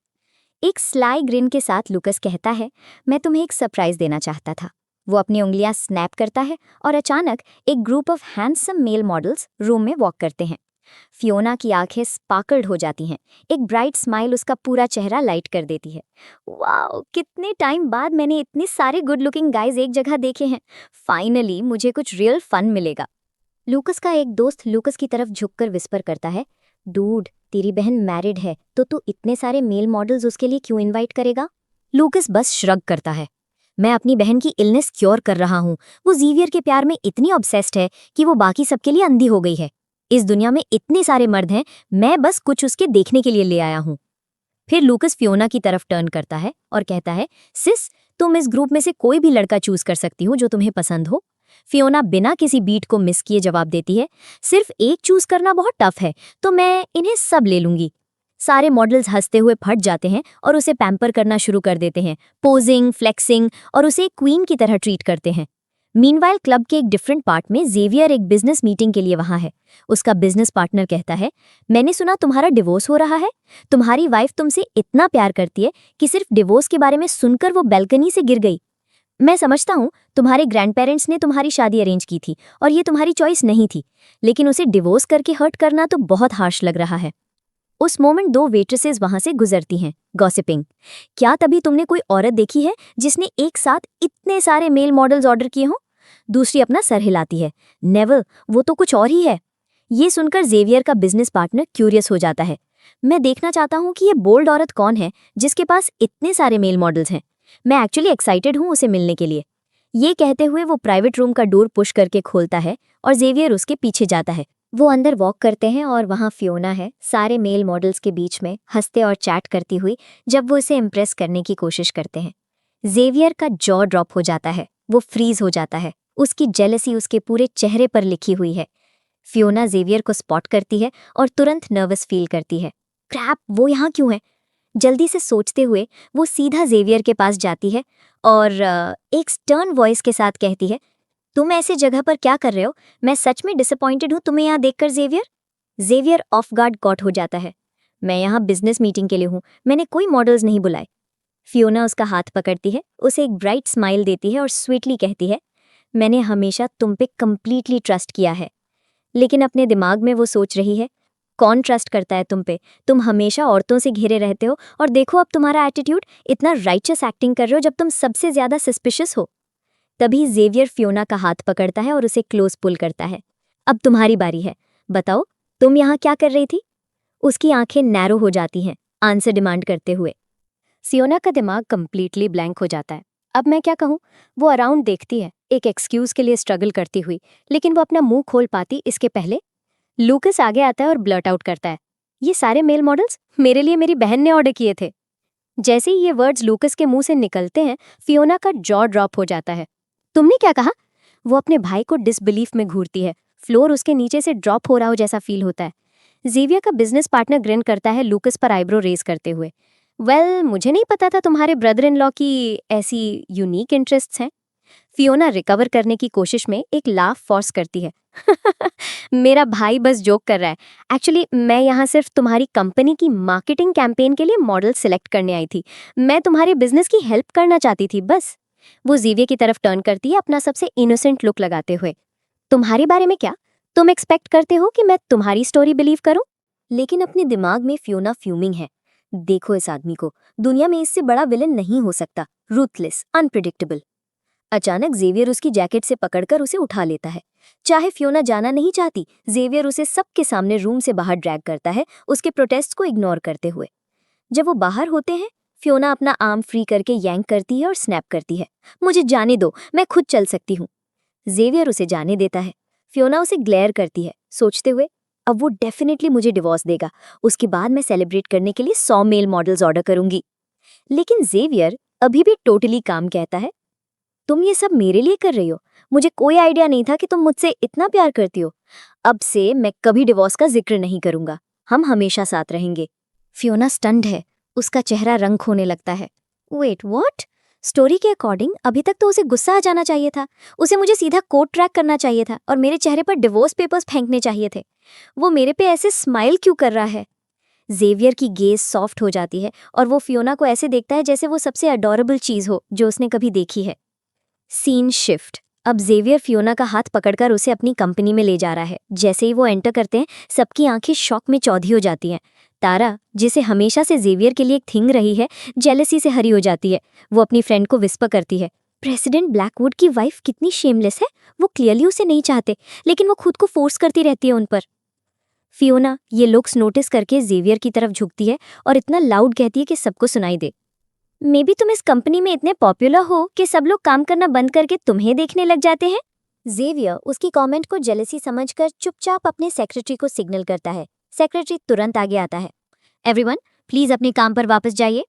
एक स्लाई ग्रिन के साथ लूकस कहता है, मैं तुम्हें एक सरप्राइज देना चाहता था। वो अपनी उंगलियां स्नैप करता है और अचानक एक group of handsome mail models room में वॉक करते हैं। फियोना की आंखें स्पार्कल्ड हो जाती हैं, एक ब्राइट स्माइल उसका पूरा चेहरा लाइट कर देती है। वाओ, कितने टाइम बाद मैंने इतने सारे गुड लुकिंग गाइज एक जगह देखे हैं। फाइनली मुझे कुछ रियल फन मिलेगा। लूकस का एक दोस्त लूकस की तरफ झुककर विस्पर करता है, डूड, तेरी बहन मैरिड है तो तू इतने सारे मेल मॉडल्स उसके लिए क्यों इनवाइट करेगा? लूकस बस श्रग करता है। मैं अपनी बहन की इलनेस क्योर कर रहा हूँ। वो ज़ेवियर के प्यार में इतनी ऑब्सेस्ड है कि वो बाकी सबके लिए अंधी हो गई है। इस दुनिया में इतने सारे मर्द हैं, मैं बस कुछ उसके देखने के लिए ले आया हूँ। फिर लूकस फियोना की तरफ टर्न करता है और कहता है, सिस, तुम इस ग्रुप में से कोई भी लड़का चूज कर सकती हो जो तुम्हें पसंद हो। फियोना बिना किसी बीट को मिस किए जवाब देती है, सिर्फ एक चूज करना बहुत टफ है, तो मैं इन्हें सब ले लूंगी। सारे मॉडल्स हंसते हुए फट जाते हैं और उसे पैम्पर करना शुरू कर देते हैं, पोजिंग, फ्लेक्सिंग और उसे एक क्वीन की तरह ट्रीट करते हैं। मीनवाइल क्लब के एक डिफरेंट पार्ट में ज़ेवियर एक बिजनेस मीटिंग के लिए वहां है। उसका बिजनेस पार्टनर कहता है, मैंने सुना तुम्हारा डिवोर्स हो रहा है। तुम्हारी वाइफ तुमसे इतना प्यार करती है कि सिर्फ डिवोर्स के बारे में सुनकर वो बैल्कनी से गिर गई। मैं समझता हूँ तुम्हारे ग्रैंड पेरेंट्स ने तुम्हारी शादी अरेंज की थी और ये तुम्हारी चॉइस नहीं थी, लेकिन उसे डिवोर्स करके हर्ट करना तो बहुत हार्श लग रहा है। उस मोमेंट दो वेट्रेसेस वहां से गुजरती हैं, गॉसिपिंग। क्या तभी तुमने कोई औरत देखी है जिसने एक साथ इतने सारे मेल मॉडल्स ऑर्डर किए हों? दूसरी अपना सर हिलाती है, नेवर, वो तो कुछ और ही है। ये सुनकर ज़ेवियर का बिजनेस पार्टनर क्यूरियस हो जाता है। मैं देखना चाहता हूँ कि ये बोल्ड औरत कौन है जिसके पास इतने सारे मेल मॉडल्स हैं। मैं एक्चुअली एक्साइटेड हूँ उसे मिलने के लिए। ये कहते हुए वो प्राइवेट रूम का डोर पुश करके खोलता है और ज़ेवियर उसके पीछे जाता है। वो अंदर वॉक करते हैं और वहाँ फियोना है, सारे मेल मॉडल्स के बीच में हंसते और चैट करती हुई जब वो इसे इम्प्रेस करने की कोशिश करते हैं। ज़ेवियर का जॉ ड्रॉप हो जाता है, वो फ्रीज हो जाता है। उसकी जेलसी उसके पूरे चेहरे पर लिखी हुई है। फियोना ज़ेवियर को स्पॉट करती है और तुरंत नर्वस फील करती है। क्रैप, वो यहाँ क्यों है? जल्दी से सोचते हुए वो सीधा ज़ेवियर के पास जाती है और एक स्टर्न वॉइस के साथ कहती है, तुम ऐसे जगह पर क्या कर रहे हो? मैं सच में डिसअपॉइंटेड हूँ तुम्हें यहाँ देखकर Xavier. Xavier off guard caught हो जाता है। मैं यहाँ बिजनेस मीटिंग के लिए हूँ, मैंने कोई मॉडल्स नहीं बुलाए। फियोना उसका हाथ पकड़ती है, उसे एक ब्राइट स्माइल देती है और स्वीटली कहती है, मैंने हमेशा तुम पे कंप्लीटली ट्रस्ट किया है। लेकिन अपने दिमाग में वो सोच रही है, कौन ट्रस्ट करता है तुम पे? तुम हमेशा औरतों से घिरे रहते हो और देखो अब तुम्हारा एटीट्यूड, इतना राइचस एक्टिंग कर रहे हो जब तुम सबसे ज्यादा सस्पिशियस हो। तभी ज़ेवियर फियोना का हाथ पकड़ता है और उसे क्लोज पुल करता है। अब तुम्हारी बारी है, बताओ तुम यहाँ क्या कर रही थी? उसकी आंखें नैरो हो जाती हैं, आंसर डिमांड करते हुए। सियोना का दिमाग कंप्लीटली ब्लैंक हो जाता है। अब मैं क्या कहूँ? वो अराउंड देखती है, एक एक्सक्यूज के लिए स्ट्रगल करती हुई, लेकिन वो अपना मुंह खोल पाती इसके पहले लूकस आगे आता है और ब्लर्ट आउट करता है, ये सारे मेल मॉडल्स मेरे लिए मेरी बहन ने ऑर्डर किए थे। जैसे ही ये वर्ड्स लूकस के मुंह से निकलते हैं, फियोना का जॉ ड्रॉप हो जाता है। तुमने क्या कहा? वो अपने भाई को डिसबिलीफ में घूरती है। फ्लोर उसके नीचे से ड्रॉप हो रहा हो जैसा फील होता है। ज़ेवियर का बिजनेस पार्टनर ग्रिन करता है लूकस पर आईब्रो रेज करते हुए। वेल, मुझे नहीं पता था तुम्हारे ब्रदर इन लॉ की ऐसी यूनिक इंटरेस्ट्स हैं। फियोना रिकवर करने की कोशिश में एक लाफ फोर्स करती है। मेरा भाई बस जोक कर रहा है। एक्चुअली मैं यहाँ सिर्फ तुम्हारी कंपनी की मार्केटिंग कैंपेन के लिए मॉडल सिलेक्ट करने आई थी। मैं तुम्हारे बिजनेस की हेल्प करना चाहती थी बस। वो ज़ेवियर की तरफ टर्न करती है अपना सबसे इनोसेंट लुक लगाते हुए। तुम्हारे बारे में क्या? तुम एक्सपेक्ट करते हो कि मैं तुम्हारी स्टोरी बिलीव करूं? लेकिन अपने दिमाग में फियोना फ्यूमिंग है। देखो इस आदमी को, दुनिया में इससे बड़ा विलन नहीं हो सकता। Ruthless, unpredictable. अचानक ज़ेवियर उसकी जैकेट से पकड़कर उसे उठा लेता है। चाहे फियोना जाना नहीं चाहती, ज़ेवियर उसे सबके सामने रूम से बाहर ड्रैग करता है, उसके प्रोटेस्ट को इग्नोर करते हुए। जब वो बाहर होते हैं, फियोना अपना आर्म फ्री करके यांक करती है और स्नैप करती है, मुझे जाने दो, मैं खुद चल सकती हूँ। ज़ेवियर उसे जाने देता है। फियोना उसे ग्लेयर करती है, सोचते हुए, अब वो डेफिनेटली मुझे डिवोर्स देगा, उसके बाद मैं सेलिब्रेट करने के लिए 100 मेल मॉडल्स ऑर्डर करूंगी। लेकिन ज़ेवियर अभी भी टोटली काम कहता है, तुम ये सब मेरे लिए कर रही हो? मुझे कोई आइडिया नहीं था कि तुम मुझसे इतना प्यार करती हो। अब से मैं कभी डिवोर्स का जिक्र नहीं करूंगा, हम हमेशा साथ रहेंगे। फियोना स्टन्ड है, उसका चेहरा रंग खोने लगता है। Wait, what? स्टोरी के अकॉर्डिंग अभी तक तो उसे गुस्सा आ जाना चाहिए था, उसे मुझे सीधा कोर्ट ट्रैक करना चाहिए था और मेरे चेहरे पर डिवोर्स पेपर्स फेंकने चाहिए थे। वो मेरे पे ऐसे स्माइल क्यों कर रहा है? ज़ेवियर की गेज सॉफ्ट हो जाती है और वो फियोना को ऐसे देखता है जैसे वो सबसे अडोरेबल चीज़ हो जो उसने कभी देखी है। Scene shift. अब ज़ेवियर फियोना का हाथ पकड़कर उसे अपनी कंपनी में ले जा रहा है। जैसे ही वो एंटर करते हैं, सबकी आंखें शॉक में चौधी हो जाती हैं। तारा, जिसे हमेशा से ज़ेवियर के लिए एक थिंग रही है, जेलसी से हरी हो जाती है। वो अपनी फ्रेंड को विस्पर करती है, प्रेसिडेंट ब्लैकवुड की वाइफ कितनी शेमलेस है। वो क्लियरली उसे नहीं चाहते, लेकिन वो खुद को फोर्स करती रहती है उन पर। फियोना ये लुक्स नोटिस करके ज़ेवियर की तरफ झुकती है और इतना लाउड कहती है कि सबको सुनाई दे, मे बी तुम इस कंपनी में इतने पॉपुलर हो कि सब लोग काम करना बंद करके तुम्हें देखने लग जाते हैं। जेवियर उसकी कमेंट को जेलसी समझकर चुपचाप अपने सेक्रेटरी को सिग्नल करता है। सेक्रेटरी तुरंत आगे आता है। एवरीवन, प्लीज अपने काम पर वापस जाइए।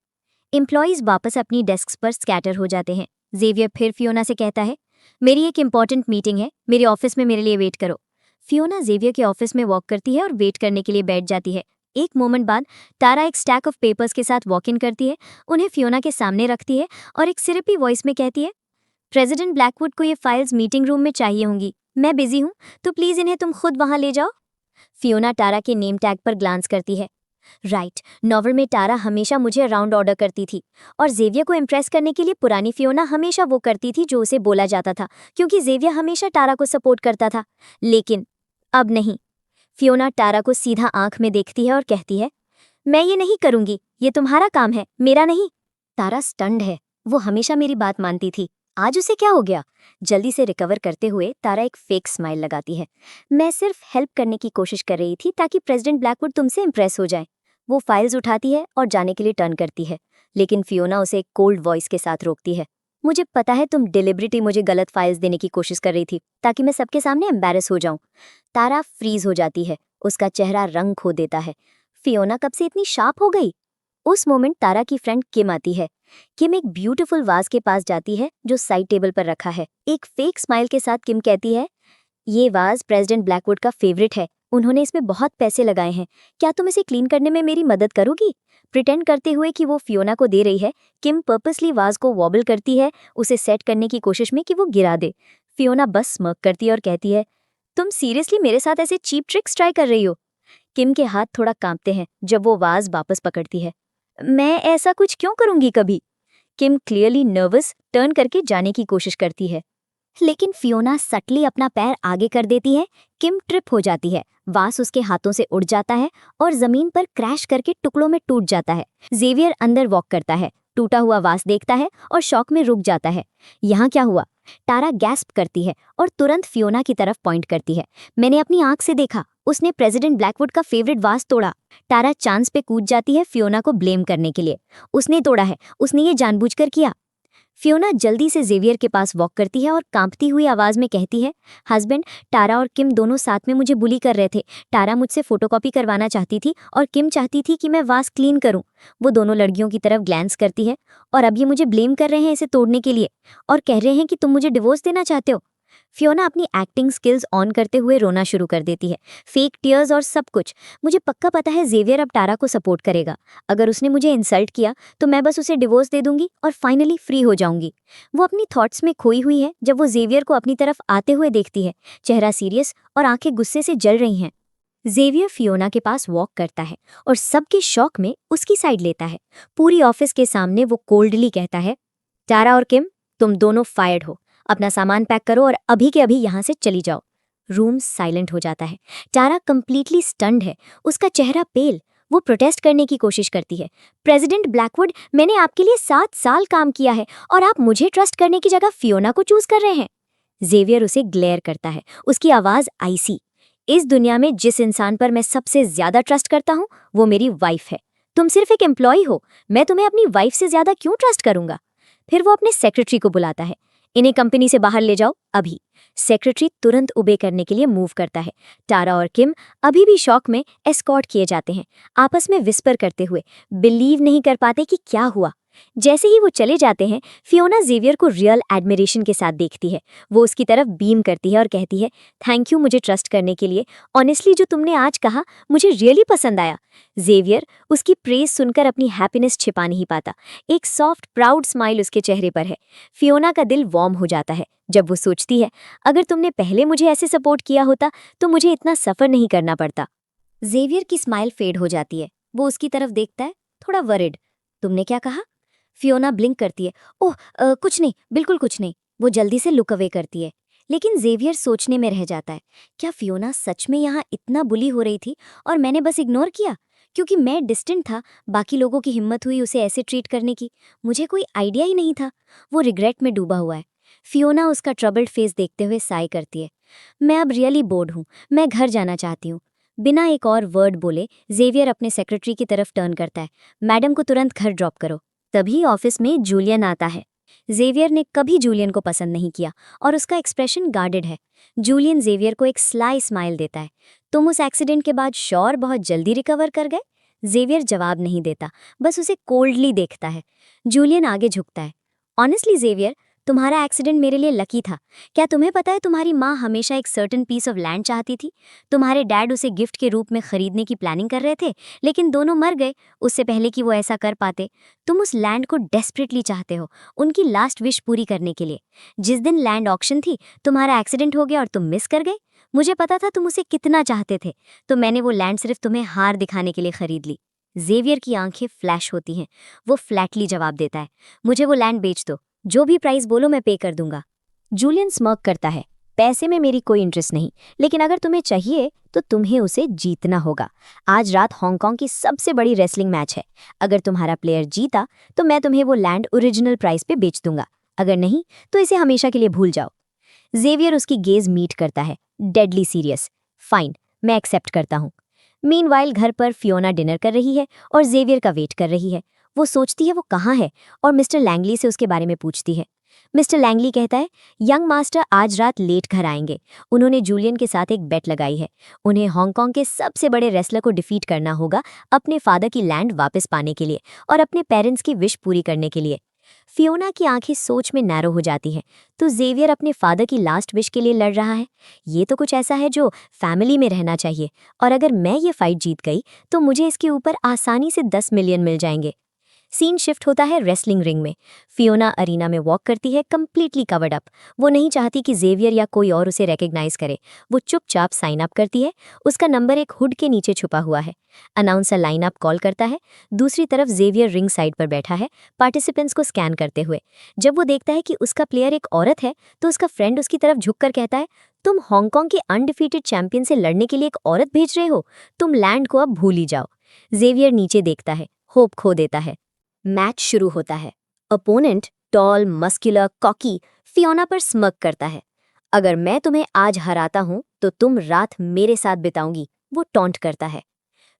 एम्प्लॉइज वापस अपनी डेस्क पर स्कैटर हो जाते हैं। जेवियर फिर फियोना से कहता है, मेरी एक इंपॉर्टेंट मीटिंग है, मेरे ऑफिस में मेरे लिए वेट करो। फियोना जेवियर के ऑफिस में वॉक करती है और वेट करने के लिए बैठ जाती है। एक मोमेंट बाद तारा एक स्टैक ऑफ पेपर्स के साथ वॉक इन करती है, उन्हें फियोना के सामने रखती है और एक सिरपी वॉइस में कहती है, प्रेसिडेंट ब्लैकवुड को ये फाइल्स मीटिंग रूम में चाहिए होंगी। मैं बिजी हूँ, तो प्लीज इन्हें तुम खुद वहां ले जाओ। फियोना टारा के नेम टैग पर ग्लांस करती है। राइट, नॉवल में टारा हमेशा मुझे राउंड ऑर्डर करती थी और जेवियर को इम्प्रेस करने के लिए पुरानी फियोना हमेशा वो करती थी जो उसे बोला जाता था, क्योंकि जेवियर हमेशा टारा को सपोर्ट करता था। लेकिन अब नहीं। फियोना टारा को सीधा आंख में देखती है और कहती है, मैं ये नहीं करूंगी, ये तुम्हारा काम है, मेरा नहीं। तारा स्टन्ड है। वो हमेशा मेरी बात मानती थी, आज उसे क्या हो गया? जल्दी से रिकवर करते हुए तारा एक फेक स्माइल लगाती है। मैं सिर्फ हेल्प करने की कोशिश कर रही थी ताकि प्रेसिडेंट ब्लैकवुड तुमसे इम्प्रेस हो जाए। वो फाइल्स उठाती है और जाने के लिए टर्न करती है, लेकिन फियोना उसे एक कोल्ड वॉइस के साथ रोकती है। मुझे पता है तुम डिलिबरेटली मुझे गलत फाइल्स देने की कोशिश कर रही थी ताकि मैं सबके सामने एम्बैरस हो जाऊं। तारा फ्रीज हो जाती है, उसका चेहरा रंग खो देता है। फियोना कब से इतनी शार्प हो गई? उस मोमेंट तारा की फ्रेंड किम आती है। किम एक ब्यूटीफुल वाज के पास जाती है जो साइड टेबल पर रखा है। एक फेक स्माइल के साथ किम कहती है, ये वाज प्रेसिडेंट ब्लैकवुड का फेवरेट है, उन्होंने इसमें बहुत पैसे लगाए हैं, क्या तुम इसे क्लीन करने में मेरी मदद करोगी? प्रिटेंड करते हुए कि वो फियोना को दे रही है, किम पर्पसली वाज को वॉबल करती है, उसे सेट करने की कोशिश में कि वो गिरा दे। फियोना बस स्मर्क करती है और कहती है, तुम सीरियसली मेरे साथ ऐसे चीप ट्रिक्स ट्राई कर रही हो? किम के हाथ थोड़ा कांपते हैं जब वो वाज वापस पकड़ती है। मैं ऐसा कुछ क्यों करूंगी कभी? किम क्लियरली नर्वस टर्न करके जाने की कोशिश करती है, लेकिन फियोना सटली अपना पैर आगे कर देती है। किम ट्रिप हो जाती है, वास उसके हाथों से उड़ जाता है और जमीन पर क्रैश करके टुकड़ों में टूट जाता है। जेवियर अंदर वॉक करता है, टूटा हुआ वास देखता है और शॉक में रुक जाता है। यहाँ क्या हुआ? टारा गैस्प करती है और तुरंत फियोना की तरफ पॉइंट करती है। मैंने अपनी आंख से देखा, उसने प्रेसिडेंट ब्लैकवुड का फेवरेट वास तोड़ा। टारा चांस पे कूद जाती है फियोना को ब्लेम करने के लिए। उसने तोड़ा है, उसने ये जानबूझकर किया। फियोना जल्दी से जेवियर के पास वॉक करती है और कांपती हुई आवाज में कहती है, हस्बैंड, टारा और किम दोनों साथ में मुझे बुली कर रहे थे। टारा मुझसे फोटोकॉपी करवाना चाहती थी और किम चाहती थी कि मैं वास क्लीन करूं। वो दोनों लड़कियों की तरफ ग्लैंस करती है और अब ये मुझे ब्लेम कर रहे हैं इसे तोड़ने के लिए और कह रहे हैं कि तुम मुझे डिवोर्स देना चाहते हो। फियोना अपनी एक्टिंग स्किल्स ऑन करते हुए रोना शुरू कर देती है, फेक टीयर्स और सब कुछ। मुझे पक्का पता है जेवियर अब टारा को सपोर्ट करेगा। अगर उसने मुझे इंसल्ट किया तो मैं बस उसे डिवोर्स दे दूंगी और फाइनली फ्री हो जाऊंगी। वो अपनी थॉट्स में खोई हुई है जब वो जेवियर को अपनी तरफ आते हुए देखती है, चेहरा सीरियस और आंखें गुस्से से जल रही हैं। जेवियर फियोना के पास वॉक करता है और सबके शौक में उसकी साइड लेता है। पूरी ऑफिस के सामने वो कोल्डली कहता है, टारा और किम, तुम दोनों फायर्ड हो। अपना सामान पैक करो और अभी के अभी यहाँ से चली जाओ। रूम साइलेंट हो जाता है। टारा कंप्लीटली स्टन्ड है, उसका चेहरा पेल। वो प्रोटेस्ट करने की कोशिश करती है, प्रेसिडेंट ब्लैकवुड, मैंने आपके लिए 7 साल काम किया है और आप मुझे ट्रस्ट करने की जगह फियोना को चूज कर रहे हैं। जेवियर उसे ग्लेयर करता है, उसकी आवाज आइसी। इस दुनिया में जिस इंसान पर मैं सबसे ज्यादा ट्रस्ट करता हूँ वो मेरी वाइफ है। तुम सिर्फ एक एम्प्लॉय हो, मैं तुम्हें अपनी वाइफ से ज्यादा क्यों ट्रस्ट करूंगा? फिर वो अपने सेक्रेटरी को बुलाता है, इन्हें कंपनी से बाहर ले जाओ अभी। सेक्रेटरी तुरंत ओबे करने के लिए मूव करता है। टारा और किम अभी भी शॉक में एस्कॉर्ट किए जाते हैं, आपस में विस्पर करते हुए बिलीव नहीं कर पाते कि क्या हुआ। जैसे ही वो चले जाते हैं, फियोना जेवियर को रियल एडमिरेशन के साथ देखती है। वो उसकी तरफ बीम करती है और कहती है, थैंक यू मुझे ट्रस्ट करने के लिए। ऑनेस्टली जो तुमने आज कहा मुझे रियली पसंद आया। जेवियर उसकी प्रेज सुनकर अपनी हैप्पीनेस छिपा नहीं पाता, एक सॉफ्ट प्राउड स्माइल उसके चेहरे पर है। फियोना का दिल वार्म हो जाता है जब वो सोचती है, अगर तुमने पहले मुझे ऐसे सपोर्ट किया होता तो मुझे इतना सफ़र नहीं करना पड़ता। जेवियर की स्माइल फेड हो जाती है, वो उसकी तरफ देखता है, थोड़ा वरिड। तुमने क्या कहा? फियोना ब्लिंक करती है, ओह कुछ नहीं, बिल्कुल कुछ नहीं। वो जल्दी से लुक अवे करती है, लेकिन जेवियर सोचने में रह जाता है, क्या फियोना सच में यहाँ इतना बुली हो रही थी और मैंने बस इग्नोर किया? क्योंकि मैं डिस्टेंट था, बाकी लोगों की हिम्मत हुई उसे ऐसे ट्रीट करने की, मुझे कोई आइडिया ही नहीं था। वो रिग्रेट में डूबा हुआ है। फियोना उसका ट्रबल्ड फेस देखते हुए साई करती है, मैं अब रियली बोर्ड हूँ, मैं घर जाना चाहती हूँ। बिना एक और वर्ड बोले जेवियर अपने सेक्रेटरी की तरफ टर्न करता है, मैडम को तुरंत घर ड्रॉप करो। तभी ऑफिस में जूलियन आता है। जेवियर ने कभी जूलियन को पसंद नहीं किया और उसका एक्सप्रेशन गार्डेड है। जूलियन जेवियर को एक स्लाई स्माइल देता है। तुम उस एक्सीडेंट के बाद श्योर बहुत जल्दी रिकवर कर गए? जेवियर जवाब नहीं देता, बस उसे कोल्डली देखता है। जूलियन आगे झुकता है। ऑनेस्टली जेवियर, तुम्हारा एक्सीडेंट मेरे लिए लकी था। क्या तुम्हें पता है तुम्हारी माँ हमेशा एक सर्टेन पीस ऑफ लैंड चाहती थी? तुम्हारे डैड उसे गिफ्ट के रूप में खरीदने की प्लानिंग कर रहे थे, लेकिन दोनों मर गए उससे पहले कि वो ऐसा कर पाते। तुम उस लैंड को डेस्परेटली चाहते हो, उनकी लास्ट विश पूरी करने के लिए। जिस दिन लैंड ऑक्शन थी, तुम्हारा एक्सीडेंट हो गया और तुम मिस कर गए। मुझे पता था तुम उसे कितना चाहते थे, तो मैंने वो लैंड सिर्फ तुम्हें हार दिखाने के लिए खरीद ली। जेवियर की आंखें फ्लैश होती हैं। वो फ्लैटली जवाब देता है, मुझे वो लैंड बेच दो, जो भी प्राइस बोलो मैं पे कर दूंगा। जूलियन स्मर्क करता है, पैसे में मेरी कोई इंटरेस्ट नहीं, लेकिन अगर तुम्हें चाहिए तो तुम्हें उसे जीतना होगा। आज रात हांगकांग की सबसे बड़ी रेसलिंग मैच है। अगर तुम्हारा प्लेयर जीता तो मैं तुम्हें वो लैंड ओरिजिनल प्राइस पे बेच दूंगा, अगर नहीं तो इसे हमेशा के लिए भूल जाओ। जेवियर उसकी गेज मीट करता है, डेडली सीरियस। फाइन, मैं एक्सेप्ट करता हूँ। मीनवाइल घर पर फियोना डिनर कर रही है और जेवियर का वेट कर रही है। वो सोचती है वो कहाँ है और मिस्टर लैंगली से उसके बारे में पूछती है। मिस्टर लैंगली कहता है, यंग मास्टर आज रात लेट घर आएंगे। उन्होंने जूलियन के साथ एक बेट लगाई है। उन्हें हांगकांग के सबसे बड़े रेसलर को डिफीट करना होगा अपने फादर की लैंड वापस पाने के लिए और अपने पेरेंट्स की विश पूरी करने के लिए। फियोना की आंखें सोच में नैरो हो जाती हैं। तो जेवियर अपने फादर की लास्ट विश के लिए लड़ रहा है। ये तो कुछ ऐसा है जो फैमिली में रहना चाहिए, और अगर मैं ये फाइट जीत गई तो मुझे इसके ऊपर आसानी से 10 मिलियन मिल जाएंगे। सीन शिफ्ट होता है रेसलिंग रिंग में। फियोना अरीना में वॉक करती है, कंप्लीटली कवर्ड अप। वो नहीं चाहती कि जेवियर या कोई और उसे रिकॉग्नाइज करे। वो चुपचाप साइन अप करती है। उसका नंबर एक हुड के नीचे छुपा हुआ है। अनाउंसर लाइन अप कॉल करता है। दूसरी तरफ जेवियर रिंग साइड पर बैठा है, पार्टिसिपेंट्स को स्कैन करते हुए। जब वो देखता है कि उसका प्लेयर एक औरत है तो उसका फ्रेंड उसकी तरफ झुककर कहता है, तुम हांगकांग के अनडिफीटेड चैंपियन से लड़ने के लिए एक औरत भेज रहे हो? तुम लैंड को अब भूल ही जाओ। जेवियर नीचे देखता है, होप खो देता है। मैच शुरू होता है। Opponent tall, muscular, cocky Fiona पर स्मर्क करता है। अगर मैं तुम्हें आज हराता हूं तो तुम रात मेरे साथ बिताऊंगी, वो टॉन्ट करता है।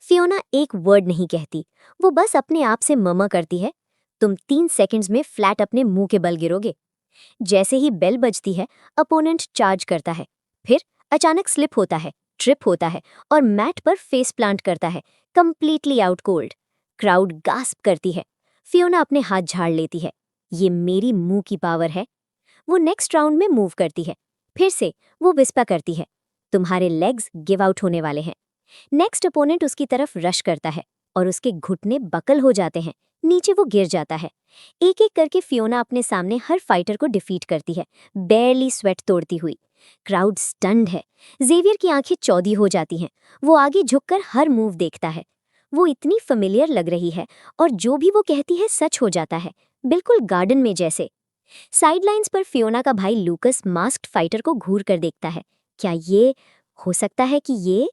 फियोना एक वर्ड नहीं कहती, वो बस अपने आप से ममा करती है, तुम 3 सेकंड्स में फ्लैट अपने मुंह के बल गिरोगे। जैसे ही बेल बजती है, अपोनेंट चार्ज करता है। फिर अचानक स्लिप होता है, ट्रिप होता है और मैट पर फेस प्लांट करता है, completely out cold. Crowd gasp करती है। फियोना अपने हाथ झाड़ लेती है, ये मेरी मुंह की पावर है। वो नेक्स्ट राउंड में मूव करती है। फिर से वो विस्पर करती है, तुम्हारे लेग्स गिव आउट होने वाले हैं। नेक्स्ट अपोनेंट उसकी तरफ रश करता है और उसके घुटने बकल हो जाते हैं, नीचे वो गिर जाता है। एक एक करके फियोना अपने सामने हर फाइटर को डिफीट करती है, बेयरली स्वेट तोड़ती हुई। क्राउड स्टन्ड है। जेवियर की आंखें चौधी हो जाती हैं। वो आगे झुककर हर मूव देखता है। वो इतनी फेमिलियर लग रही है और जो भी वो कहती है सच हो जाता है, बिल्कुल गार्डन में जैसे। साइडलाइंस पर फियोना का भाई लूकस मास्क्ड फाइटर को घूर कर देखता है। क्या ये हो सकता है कि ये?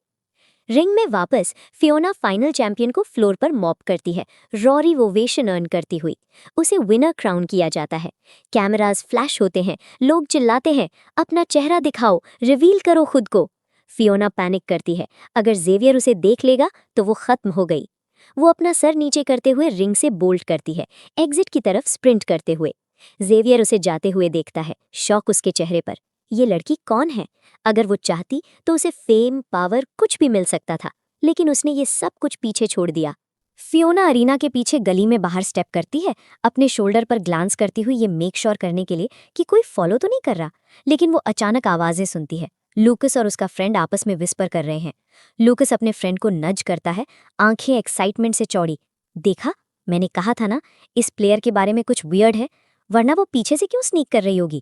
रिंग में वापस फियोना फाइनल चैंपियन को फ्लोर पर मॉप करती है, रॉरी ओवेशन अर्न करती हुई। उसे विनर क्राउन किया जाता है। कैमरास फ्लैश होते हैं, लोग चिल्लाते हैं, अपना चेहरा दिखाओ, रिवील करो खुद को। फियोना पैनिक करती है, अगर जेवियर उसे देख लेगा तो वो खत्म हो गई। वो अपना सर नीचे करते हुए रिंग से बोल्ट करती है, एग्जिट की तरफ स्प्रिंट करते हुए। जेवियर उसे जाते हुए देखता है, शॉक उसके चेहरे पर। ये लड़की कौन है? अगर वो चाहती तो उसे फेम, पावर कुछ भी मिल सकता था, लेकिन उसने ये सब कुछ पीछे छोड़ दिया। फियोना अरीना के पीछे गली में बाहर स्टेप करती है, अपने शोल्डर पर ग्लांस करती हुई ये मेक श्योर करने के लिए कि कोई फॉलो तो नहीं कर रहा। लेकिन वो अचानक आवाजें सुनती है। लूकस और उसका फ्रेंड आपस में विस्पर कर रहे हैं। लूकस अपने फ्रेंड को नज करता है, आंखें एक्साइटमेंट से चौड़ी। देखा, मैंने कहा था ना, इस प्लेयर के बारे में कुछ वियर्ड है, वरना वो पीछे से क्यों स्नीक कर रही होगी।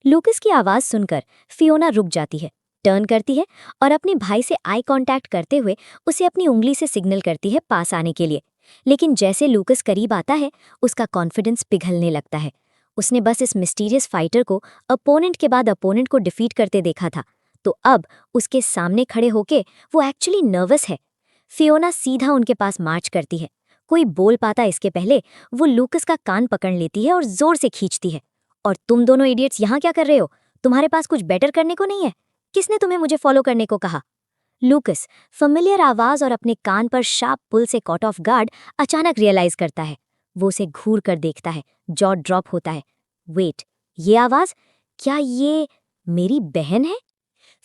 लूकस की आवाज सुनकर फियोना रुक जाती है, टर्न करती है और अपने भाई से आई कांटेक्ट करते हुए उसे अपनी उंगली से सिग्नल करती है पास आने के लिए। लेकिन जैसे लूकस करीब आता है, उसका कॉन्फिडेंस पिघलने लगता है। उसने बस इस मिस्टीरियस फाइटर को अपोनेंट के बाद अपोनेंट को डिफीट करते देखा था, तो अब उसके सामने खड़े होके वो एक्चुअली नर्वस है। फियोना सीधा उनके पास मार्च करती है। कोई बोल पाता इसके पहले वो लूकस का कान पकड़ लेती है और जोर से खींचती है। और तुम दोनों इडियट्स यहाँ क्या कर रहे हो? तुम्हारे पास कुछ बेटर करने को नहीं है? किसने तुम्हें मुझे फॉलो करने को कहा? लूकस फेमिलियर आवाज और अपने कान पर शार्प पुल से कॉट ऑफ गार्ड अचानक रियलाइज करता है, वो उसे घूर कर देखता है, जॉ ड्रॉप होता है। वेट, ये आवाज, क्या ये मेरी बहन है?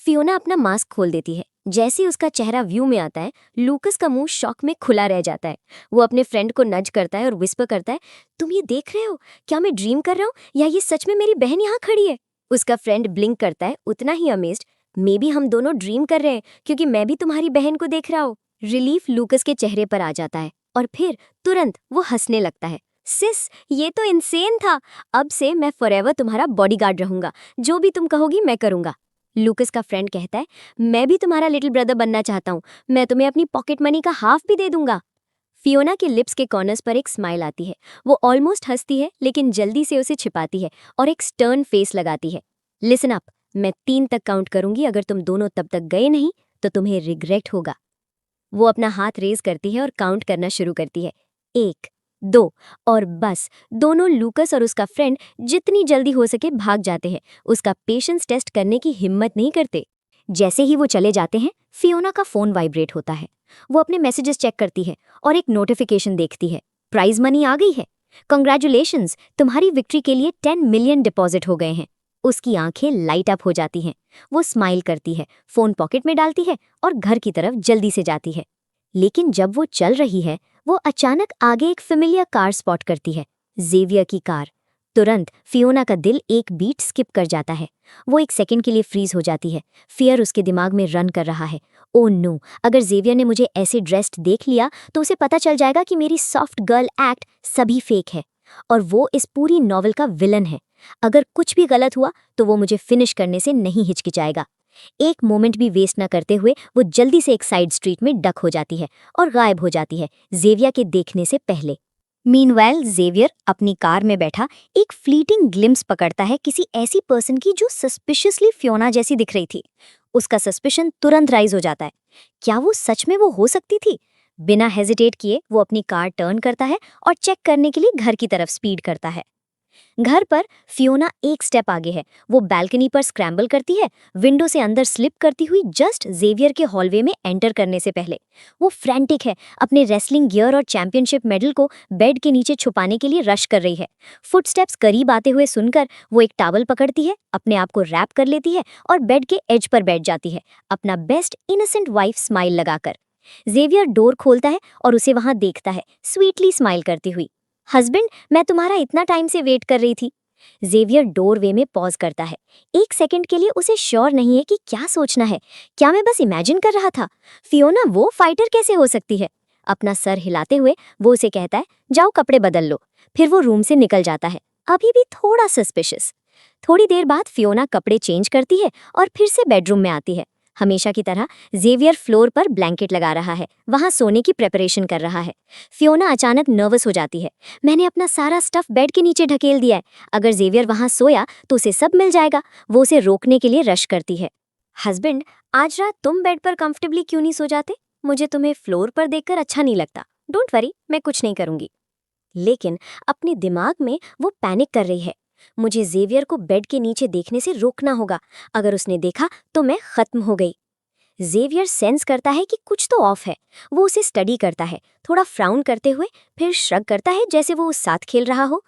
फियोना अपना मास्क खोल देती है। जैसे ही उसका चेहरा व्यू में आता है, लूकस का मुंह शॉक में खुला रह जाता है। वो अपने फ्रेंड को नज करता है और विस्पर करता है, तुम ये देख रहे हो? क्या मैं ड्रीम कर रहा हूँ या ये सच में मेरी बहन यहाँ खड़ी है? उसका फ्रेंड ब्लिंक करता है, उतना ही अमेज्ड, मे बी हम दोनों ड्रीम कर रहे हैं क्योंकि मैं भी तुम्हारी बहन को देख रहा हूँ। रिलीफ लूकस के चेहरे पर आ जाता है और फिर तुरंत वो हंसने लगता है। सिस, ये तो इंसेन था। अब से मैं फॉरएवर तुम्हारा बॉडीगार्ड रहूंगा। जो भी तुम कहोगी मैं करूंगा। लूकस का फ्रेंड कहता है, मैं भी तुम्हारा लिटिल ब्रदर बनना चाहता हूँ। मैं तुम्हें अपनी पॉकेट मनी का हाफ भी दे दूंगा। फियोना के लिप्स के कॉर्नर्स पर एक स्माइल आती है। वो ऑलमोस्ट हंसती है लेकिन जल्दी से उसे छिपाती है और एक स्टर्न फेस लगाती है। लिसन अप, मैं 3 तक काउंट करूंगी। अगर तुम दोनों तब तक गए नहीं तो तुम्हें रिग्रेट होगा। वो अपना हाथ रेज करती है और काउंट करना शुरू करती है। 1, 2 और बस दोनों लूकस और उसका फ्रेंड जितनी जल्दी हो सके भाग जाते हैं। उसका पेशेंस टेस्ट करने की हिम्मत नहीं करते। जैसे ही वो चले जाते हैं, फियोना का फोन वाइब्रेट होता है। वो अपने मैसेजेस चेक करती है और एक नोटिफिकेशन देखती है। प्राइज मनी आ गई है। कंग्रेचुलेशंस, तुम्हारी विक्ट्री के लिए 10 मिलियन डिपॉजिट हो गए हैं। उसकी आंखें लाइट अप हो जाती हैं। वो स्माइल करती है, फोन पॉकेट में डालती है और घर की तरफ जल्दी से जाती है। लेकिन जब वो चल रही है, वो अचानक आगे एक फेमिलियर कार स्पॉट करती है। ज़ेवियर की कार। तुरंत फियोना का दिल एक बीट स्किप कर जाता है। वो एक सेकंड के लिए फ्रीज हो जाती है। फियर उसके दिमाग में रन कर रहा है। ओ नो, अगर ज़ेवियर ने मुझे ऐसे ड्रेस्ड देख लिया तो उसे पता चल जाएगा कि मेरी सॉफ्ट गर्ल एक्ट सभी फेक है और वो इस पूरी नॉवल का विलन है। अगर कुछ भी गलत हुआ तो वो मुझे फिनिश करने से नहीं हिचकिचाएगा। एक मोमेंट भी वेस्ट न करते हुए वो जल्दी से एक साइड स्ट्रीट में डक हो जाती है और गायब हो जाती है, ज़ेवियर के देखने से पहले। मीनवाइल ज़ेवियर अपनी कार में बैठा एक फ्लीटिंग ग्लिम्स पकड़ता है किसी ऐसी पर्सन की जो सस्पिशियसली फियोना जैसी दिख रही थी। उसका सस्पिशन तुरंत राइज हो जाता है। क्या वो सच में वो हो सकती थी? बिना हेजिटेट किए वो अपनी कार टर्न करता है और चेक करने के लिए घर की तरफ स्पीड करता है। घर पर फियोना एक स्टेप आगे है। वो बालकनी पर स्क्रैम्बल करती है, विंडो से अंदर स्लिप करती हुई जस्ट ज़ेवियर के हॉलवे में एंटर करने से पहले। वो फ्रैंटिक है, अपने रेसलिंग गियर और चैंपियनशिप मेडल को बेड के नीचे छुपाने के लिए रश कर रही है। फुटस्टेप्स करीब आते हुए सुनकर वो एक टॉवल पकड़ती है, अपने आप को रैप कर लेती है और बेड के एज पर बैठ जाती है, अपना बेस्ट इनोसेंट वाइफ स्माइल लगाकर। ज़ेवियर डोर खोलता है और उसे वहां देखता है, स्वीटली स्माइल करती हुई। हस्बैंड, मैं तुम्हारा इतना टाइम से वेट कर रही थी। ज़ेवियर डोरवे में पॉज करता है। एक सेकंड के लिए उसे श्योर नहीं है कि क्या सोचना है। क्या मैं बस इमेजिन कर रहा था? फियोना वो फाइटर कैसे हो सकती है? अपना सर हिलाते हुए वो उसे कहता है, जाओ कपड़े बदल लो। फिर वो रूम से निकल जाता है, अभी भी थोड़ा सस्पिशियस। थोड़ी देर बाद फियोना कपड़े चेंज करती है और फिर से बेडरूम में आती है। हमेशा की तरह ज़ेवियर फ्लोर पर ब्लैंकेट लगा रहा है, वहां सोने की प्रिपरेशन कर रहा है। फियोना अचानक नर्वस हो जाती है। मैंने अपना सारा स्टफ बेड के नीचे ढकेल दिया है। अगर ज़ेवियर वहां सोया तो उसे सब मिल जाएगा। वो उसे रोकने के लिए रश करती है। हस्बैंड, आज रात तुम बेड पर कंफर्टेबली क्यों नहीं सो जाते? मुझे तुम्हें फ्लोर पर देखकर अच्छा नहीं लगता। डोंट वरी, मैं कुछ नहीं करूंगी। लेकिन अपने दिमाग में वो पैनिक कर रही है। मुझे ज़ेवियर को बेड के नीचे देखने से रोकना होगा। अगर उसने देखा तो मैं खत्म हो गई। ज़ेवियर सेंस करता है कि कुछ तो ऑफ है। वो उसे स्टडी करता है, थोड़ा फ्राउन करते हुए, फिर श्रग करता है जैसे वो उस साथ खेल रहा हो।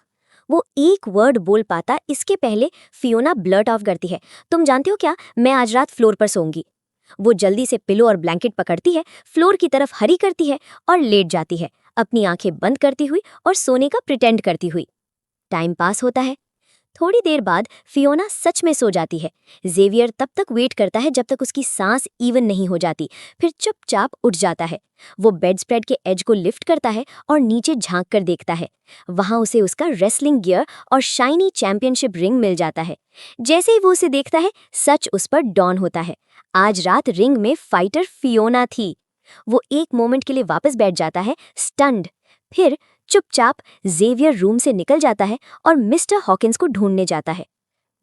वो एक वर्ड बोल पाता इसके पहले फियोना ब्लर्ट ऑफ करती है, तुम जानते हो क्या, मैं आज रात फ्लोर पर सोऊंगी। वो जल्दी से पिलो और ब्लैंकेट पकड़ती है, फ्लोर की तरफ हरी करती है और लेट जाती है, अपनी आंखें बंद करती हुई और सोने का प्रिटेंड करती हुई। टाइम पास होता है। थोड़ी देर बाद फियोना सच में सो जाती है। ज़ेवियर तब तक वेट करता है जब तक उसकी सांस इवन नहीं हो जाती, फिर चुपचाप उठ जाता है। वो बेड स्प्रेड के एज को लिफ्ट करता है और नीचे झांक कर देखता है। वहां उसे उसका रेसलिंग गियर और शाइनी चैंपियनशिप रिंग मिल जाता है। जैसे ही वो उसे देखता है, सच उस पर डॉन होता है। आज रात रिंग में फाइटर फियोना थी। वो एक मोमेंट के लिए वापस बैठ जाता है, स्टन्ड। फिर चुपचाप ज़ेवियर रूम से निकल जाता है और मिस्टर हॉकिंस को ढूंढने जाता है।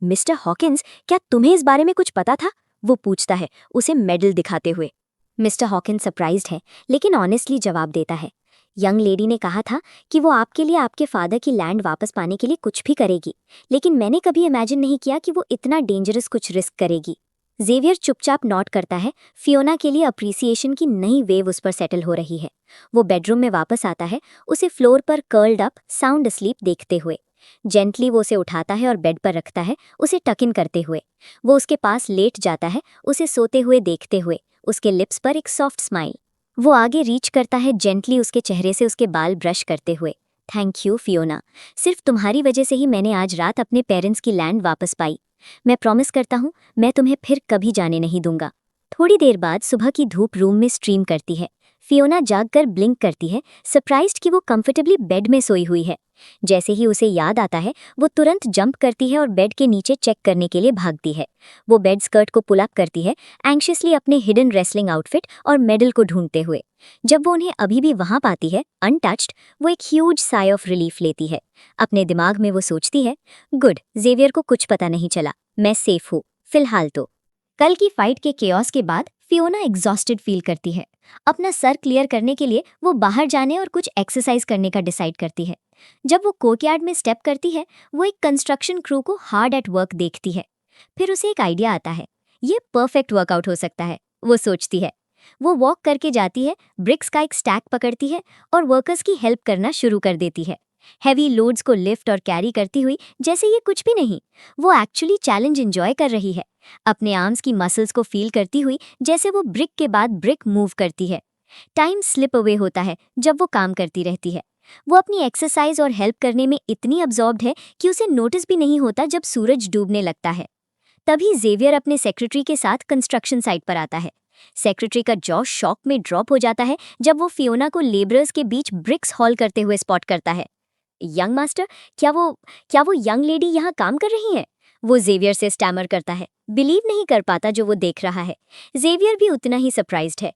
मिस्टर हॉकिंस, क्या तुम्हें इस बारे में कुछ पता था? वो पूछता है, उसे मेडल दिखाते हुए। मिस्टर हॉकिंस सरप्राइज्ड है लेकिन ऑनेस्टली जवाब देता है, यंग लेडी ने कहा था कि वो आपके लिए आपके फादर की लैंड वापस पाने के लिए कुछ भी करेगी, लेकिन मैंने कभी इमेजिन नहीं किया कि वो इतना डेंजरस कुछ रिस्क करेगी। ज़ेवियर चुपचाप नोट करता है। फियोना के लिए अप्रिसिएशन की नई वेव उस पर सेटल हो रही है। वो बेडरूम में वापस आता है, उसे फ्लोर पर कर्ल्ड अप साउंड अस्लीप देखते हुए। जेंटली वो उसे उठाता है और बेड पर रखता है, उसे टक इन करते हुए। वो उसके पास लेट जाता है, उसे सोते हुए देखते हुए, उसके लिप्स पर एक सॉफ्ट स्माइल। वो आगे रीच करता है, जेंटली उसके चेहरे से उसके बाल ब्रश करते हुए। थैंक यू फियोना, सिर्फ तुम्हारी वजह से ही मैंने आज रात अपने पेरेंट्स की लैंड वापस पाई। मैं प्रॉमिस करता हूँ मैं तुम्हें फिर कभी जाने नहीं दूंगा। थोड़ी देर बाद सुबह की धूप रूम में स्ट्रीम करती है। फियोना जागकर ब्लिंक करती है, सरप्राइज्ड कि वो कंफर्टेबली बेड में सोई हुई है। जैसे ही उसे याद आता है, वो तुरंत जंप करती है और बेड के नीचे चेक करने के लिए भागती है। वो बेड स्कर्ट को पुल अप करती है, एंग्शियसली अपने हिडन रेसलिंग आउटफिट और मेडल को ढूंढते हुए। जब वो उन्हें अभी भी वहां पाती है, अनटच्ड, वो एक ह्यूज साई ऑफ रिलीफ लेती है। अपने दिमाग में वो सोचती है, गुड, जेवियर को कुछ पता नहीं चला, मैं सेफ हूँ फिलहाल तो। कल की फाइट के केओस के बाद फियोना एग्जॉस्टेड फील करती है। अपना सर क्लियर करने के लिए वो बाहर जाने और कुछ एक्सरसाइज करने का डिसाइड करती है। जब वो कोर्टयार्ड में स्टेप करती है, वो एक कंस्ट्रक्शन क्रू को हार्ड एट वर्क देखती है। फिर उसे एक आइडिया आता है, ये परफेक्ट वर्कआउट हो सकता है, वो सोचती है। वो वॉक करके जाती है, ब्रिक्स का एक स्टैक पकड़ती है और वर्कर्स की हेल्प करना शुरू कर देती है। हैवी लोड्स को लिफ्ट और कैरी करती हुई जैसे ये कुछ भी नहीं, वो एक्चुअली चैलेंज एंजॉय कर रही है। अपने आर्म्स की मसल्स को फील करती हुई जैसे वो ब्रिक के बाद ब्रिक मूव करती है। टाइम स्लिप अवे होता है जब वो काम करती रहती है। वो अपनी एक्सरसाइज और हेल्प करने में इतनी अब्जॉर्ब्ड है कि उसे नोटिस भी नहीं होता जब सूरज डूबने लगता है। तभी जेवियर अपने सेक्रेटरी के साथ कंस्ट्रक्शन साइट पर आता है। सेक्रेटरी का जॉ शॉक में ड्रॉप हो जाता है जब वो फियोना को लेबरर्स के बीच ब्रिक्स हॉल करते हुए स्पॉट करता है। यंग मास्टर, क्या वो यंग लेडी यहाँ काम कर रही हैं? वो जेवियर से स्टैमर करता है, बिलीव नहीं कर पाता जो वो देख रहा है। जेवियर भी उतना ही सरप्राइज्ड है।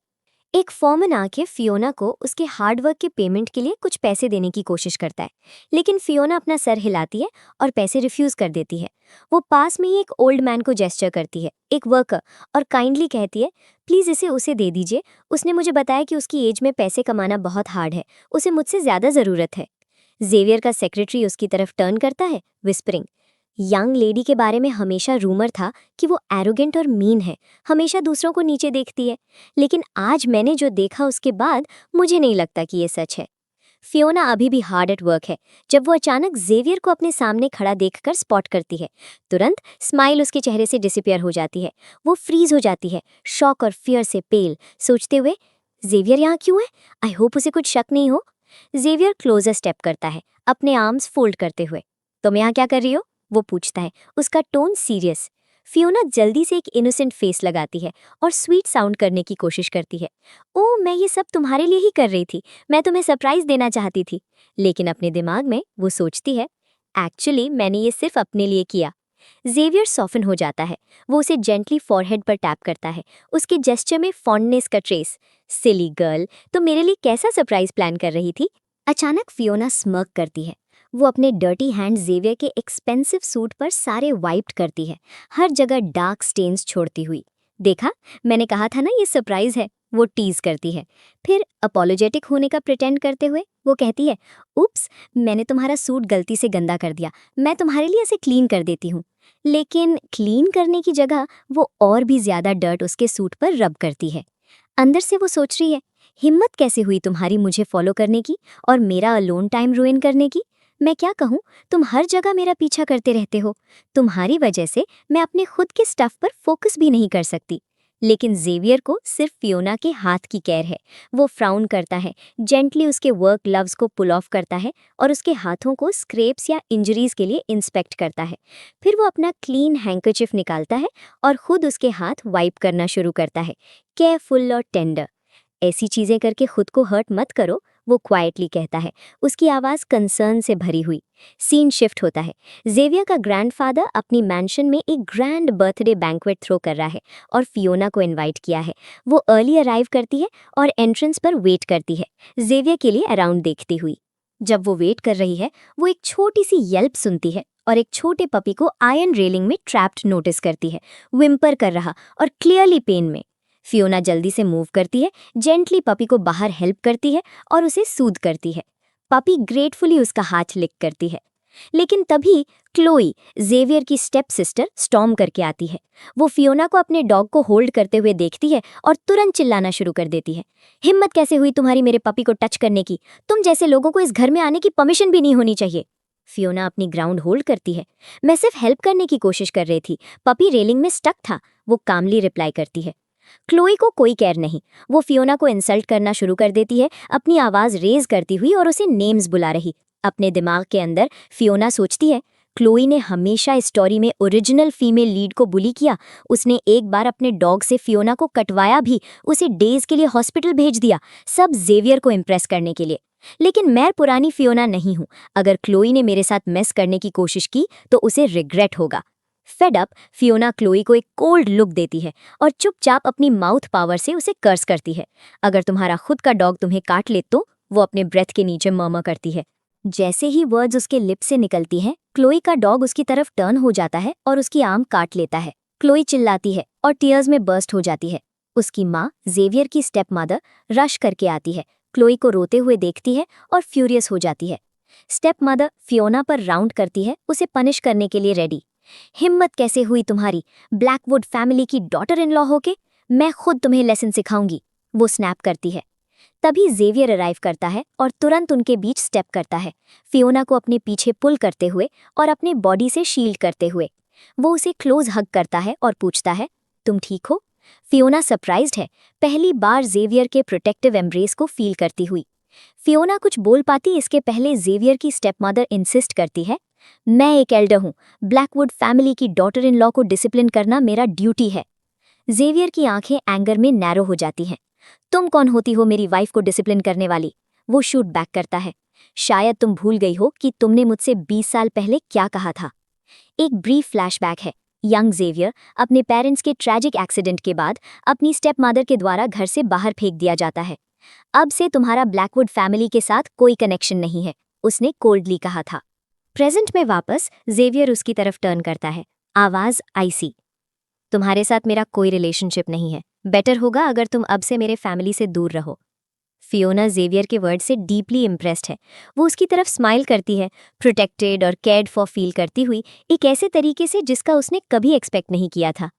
एक फॉर्मन आके फियोना को उसके हार्डवर्क के पेमेंट के लिए कुछ पैसे देने की कोशिश करता है, लेकिन फियोना अपना सर हिलाती है और पैसे रिफ्यूज कर देती है। वो पास में ही एक ओल्ड मैन को जेस्चर करती है, एक वर्कर, और काइंडली कहती है, प्लीज़ इसे उसे दे दीजिए, उसने मुझे बताया कि उसकी एज में पैसे कमाना बहुत हार्ड है, उसे मुझसे ज़्यादा ज़रूरत है। जेवियर का सेक्रेटरी उसकी तरफ टर्न करता है, विस्परिंग, यंग लेडी के बारे में हमेशा रूमर था कि वो एरोगेंट और मीन है, हमेशा दूसरों को नीचे देखती है, लेकिन आज मैंने जो देखा उसके बाद मुझे नहीं लगता कि ये सच है। फियोना अभी भी हार्ड एट वर्क है जब वो अचानक जेवियर को अपने सामने खड़ा देखकर स्पॉट करती है। तुरंत स्माइल उसके चेहरे से डिसअपियर हो जाती है। वो फ्रीज हो जाती है, शॉक और फियर से पेल, सोचते हुए, जेवियर यहाँ क्यों है? आई होप उसे कुछ शक नहीं हो। जेवियर क्लोजर स्टेप करता है, अपने आर्म्स फोल्ड करते हुए। तुम यहाँ क्या कर रही हो? वो पूछता है, उसका टोन सीरियस। फियोना जल्दी से एक इनोसेंट फेस लगाती है और स्वीट साउंड करने की कोशिश करती है। ओह, मैं ये सब तुम्हारे लिए ही कर रही थी, मैं तुम्हें सरप्राइज देना चाहती थी। लेकिन अपने दिमाग में वो सोचती है, एक्चुअली मैंने ये सिर्फ अपने लिए किया। जेवियर सॉफन हो जाता है। वो उसे जेंटली फॉरहेड पर टैप करता है, उसके जेस्चर में फॉन्डनेस का ट्रेस। सिली गर्ल, तो मेरे लिए कैसा सरप्राइज प्लान कर रही थी? अचानक फियोना स्मर्क करती है। वो अपने डर्टी हैंड जेवियर के एक्सपेंसिव सूट पर सारे वाइप्ड करती है, हर जगह डार्क स्टेन्स छोड़ती हुई। देखा, मैंने कहा था ना ये सरप्राइज है, वो टीज करती है। फिर अपॉलोजेटिक होने का प्रिटेंड करते हुए वो कहती है, उप्स, मैंने तुम्हारा सूट गलती से गंदा कर दिया, मैं तुम्हारे लिए इसे क्लीन कर देती हूँ। लेकिन क्लीन करने की जगह वो और भी ज्यादा डर्ट उसके सूट पर रब करती है। अंदर से वो सोच रही है, हिम्मत कैसे हुई तुम्हारी मुझे फॉलो करने की और मेरा अलोन टाइम रुइन करने की? मैं क्या कहूँ, तुम हर जगह मेरा पीछा करते रहते हो। तुम्हारी वजह से मैं अपने खुद के स्टफ पर फोकस भी नहीं कर सकती। लेकिन जेवियर को सिर्फ फियोना के हाथ की केयर है। वो फ्राउन करता है, जेंटली उसके वर्क ग्लव्स को पुल ऑफ करता है और उसके हाथों को स्क्रैप्स या इंजरीज के लिए इंस्पेक्ट करता है। फिर वो अपना क्लीन हैंकरचिफ निकालता है और खुद उसके हाथ वाइप करना शुरू करता है, केयरफुल और टेंडर। ऐसी चीजें करके खुद को हर्ट मत करो, वो क्वाइटली कहता है, उसकी आवाज़ कंसर्न से भरी हुई। सीन शिफ्ट होता है। जेवियर का ग्रैंडफादर अपनी मैंशन में एक ग्रैंड बर्थडे बैंक्वेट थ्रो कर रहा है और फियोना को इनवाइट किया है। वो अर्ली अराइव करती है और एंट्रेंस पर वेट करती है, जेवियर के लिए अराउंड देखती हुई। जब वो वेट कर रही है, वो एक छोटी सी येल्प सुनती है और एक छोटे पपी को आयरन रेलिंग में ट्रैप्ड नोटिस करती है, विम्पर कर रहा और क्लियरली पेन में। फियोना जल्दी से मूव करती है, जेंटली पपी को बाहर हेल्प करती है और उसे सूद करती है। पपी ग्रेटफुली उसका हाथ लिक करती है। लेकिन तभी क्लोई, जेवियर की स्टेप सिस्टर, स्टॉर्म करके आती है। वो फियोना को अपने डॉग को होल्ड करते हुए देखती है और तुरंत चिल्लाना शुरू कर देती है। हिम्मत कैसे हुई तुम्हारी मेरे पपी को टच करने की? तुम जैसे लोगों को इस घर में आने की परमिशन भी नहीं होनी चाहिए। फियोना अपनी ग्राउंड होल्ड करती है। मैं सिर्फ हेल्प करने की कोशिश कर रही थी, पपी रेलिंग में स्टक था, वो कामली रिप्लाई करती है। क्लोई को कोई केयर नहीं। वो फियोना को इंसल्ट करना शुरू कर देती है, अपनी आवाज रेज करती हुई और उसे नेम्स बुला रही। अपने दिमाग के अंदर फियोना सोचती है, क्लोई ने हमेशा इस स्टोरी में ओरिजिनल फीमेल लीड को बुली किया। उसने एक बार अपने डॉग से फियोना को कटवाया भी, उसे डेज के लिए हॉस्पिटल भेज दिया, सब जेवियर को इम्प्रेस करने के लिए। लेकिन मैं पुरानी फियोना नहीं हूं। अगर क्लोई ने मेरे साथ मेस करने की कोशिश की तो उसे रिग्रेट होगा। फेड अप, फियोना क्लोई को एक कोल्ड लुक देती है और चुपचाप अपनी माउथ पावर से उसे कर्स करती है। अगर तुम्हारा खुद का डॉग तुम्हें काट ले तो? वो अपने ब्रेथ के नीचे मर्मर करती है। जैसे ही वर्ड्स उसके लिप से निकलती हैं, क्लोई का डॉग उसकी तरफ टर्न हो जाता है और उसकी आर्म काट लेता है। क्लोई चिल्लाती है और टीयर्स में बर्स्ट हो जाती है। उसकी माँ, जेवियर की स्टेप मदर, रश करके आती है, क्लोई को रोते हुए देखती है और फ्यूरियस हो जाती है। स्टेप मदर फियोना पर राउंड करती है, उसे पनिश करने के लिए रेडी। हिम्मत कैसे हुई तुम्हारी, ब्लैकवुड फैमिली की डॉटर इन लॉ होके? मैं खुद तुम्हें लेसन सिखाऊंगी, वो स्नैप करती है। तभी जेवियर अराइव करता है और तुरंत उनके बीच स्टेप करता है, फियोना को अपने पीछे पुल करते हुए और अपने बॉडी से शील्ड करते हुए। वो उसे क्लोज हग करता है और पूछता है, तुम ठीक हो? फियोना सरप्राइज्ड है, पहली बार जेवियर के प्रोटेक्टिव एम्ब्रेस को फील करती हुई। फियोना कुछ बोल पाती इसके पहले जेवियर की स्टेपमदर इंसिस्ट करती है, मैं एक एल्डर हूँ, ब्लैकवुड फैमिली की डॉटर इन लॉ को डिसिप्लिन करना मेरा ड्यूटी है। जेवियर की आंखें एंगर में नैरो हो जाती हैं। तुम कौन होती हो मेरी वाइफ को डिसिप्लिन करने वाली? वो शूट बैक करता है, शायद तुम भूल गई हो कि तुमने मुझसे 20 साल पहले क्या कहा था। एक ब्रीफ फ्लैशबैक है। यंग जेवियर अपने पेरेंट्स के ट्रैजिक एक्सीडेंट के बाद अपनी स्टेप मदर के द्वारा घर से बाहर फेंक दिया जाता है। अब से तुम्हारा ब्लैकवुड फैमिली के साथ कोई कनेक्शन नहीं है, उसने कोल्डली कहा था। प्रेजेंट में वापस जेवियर उसकी तरफ टर्न करता है, आवाज आईसी, तुम्हारे साथ मेरा कोई रिलेशनशिप नहीं है, बेटर होगा अगर तुम अब से मेरे फैमिली से दूर रहो। फियोना जेवियर के वर्ड से डीपली इम्प्रेस्ड है। वो उसकी तरफ स्माइल करती है, प्रोटेक्टेड और केयर्ड फॉर फील करती हुई, एक ऐसे तरीके से जिसका उसने कभी एक्सपेक्ट नहीं किया था।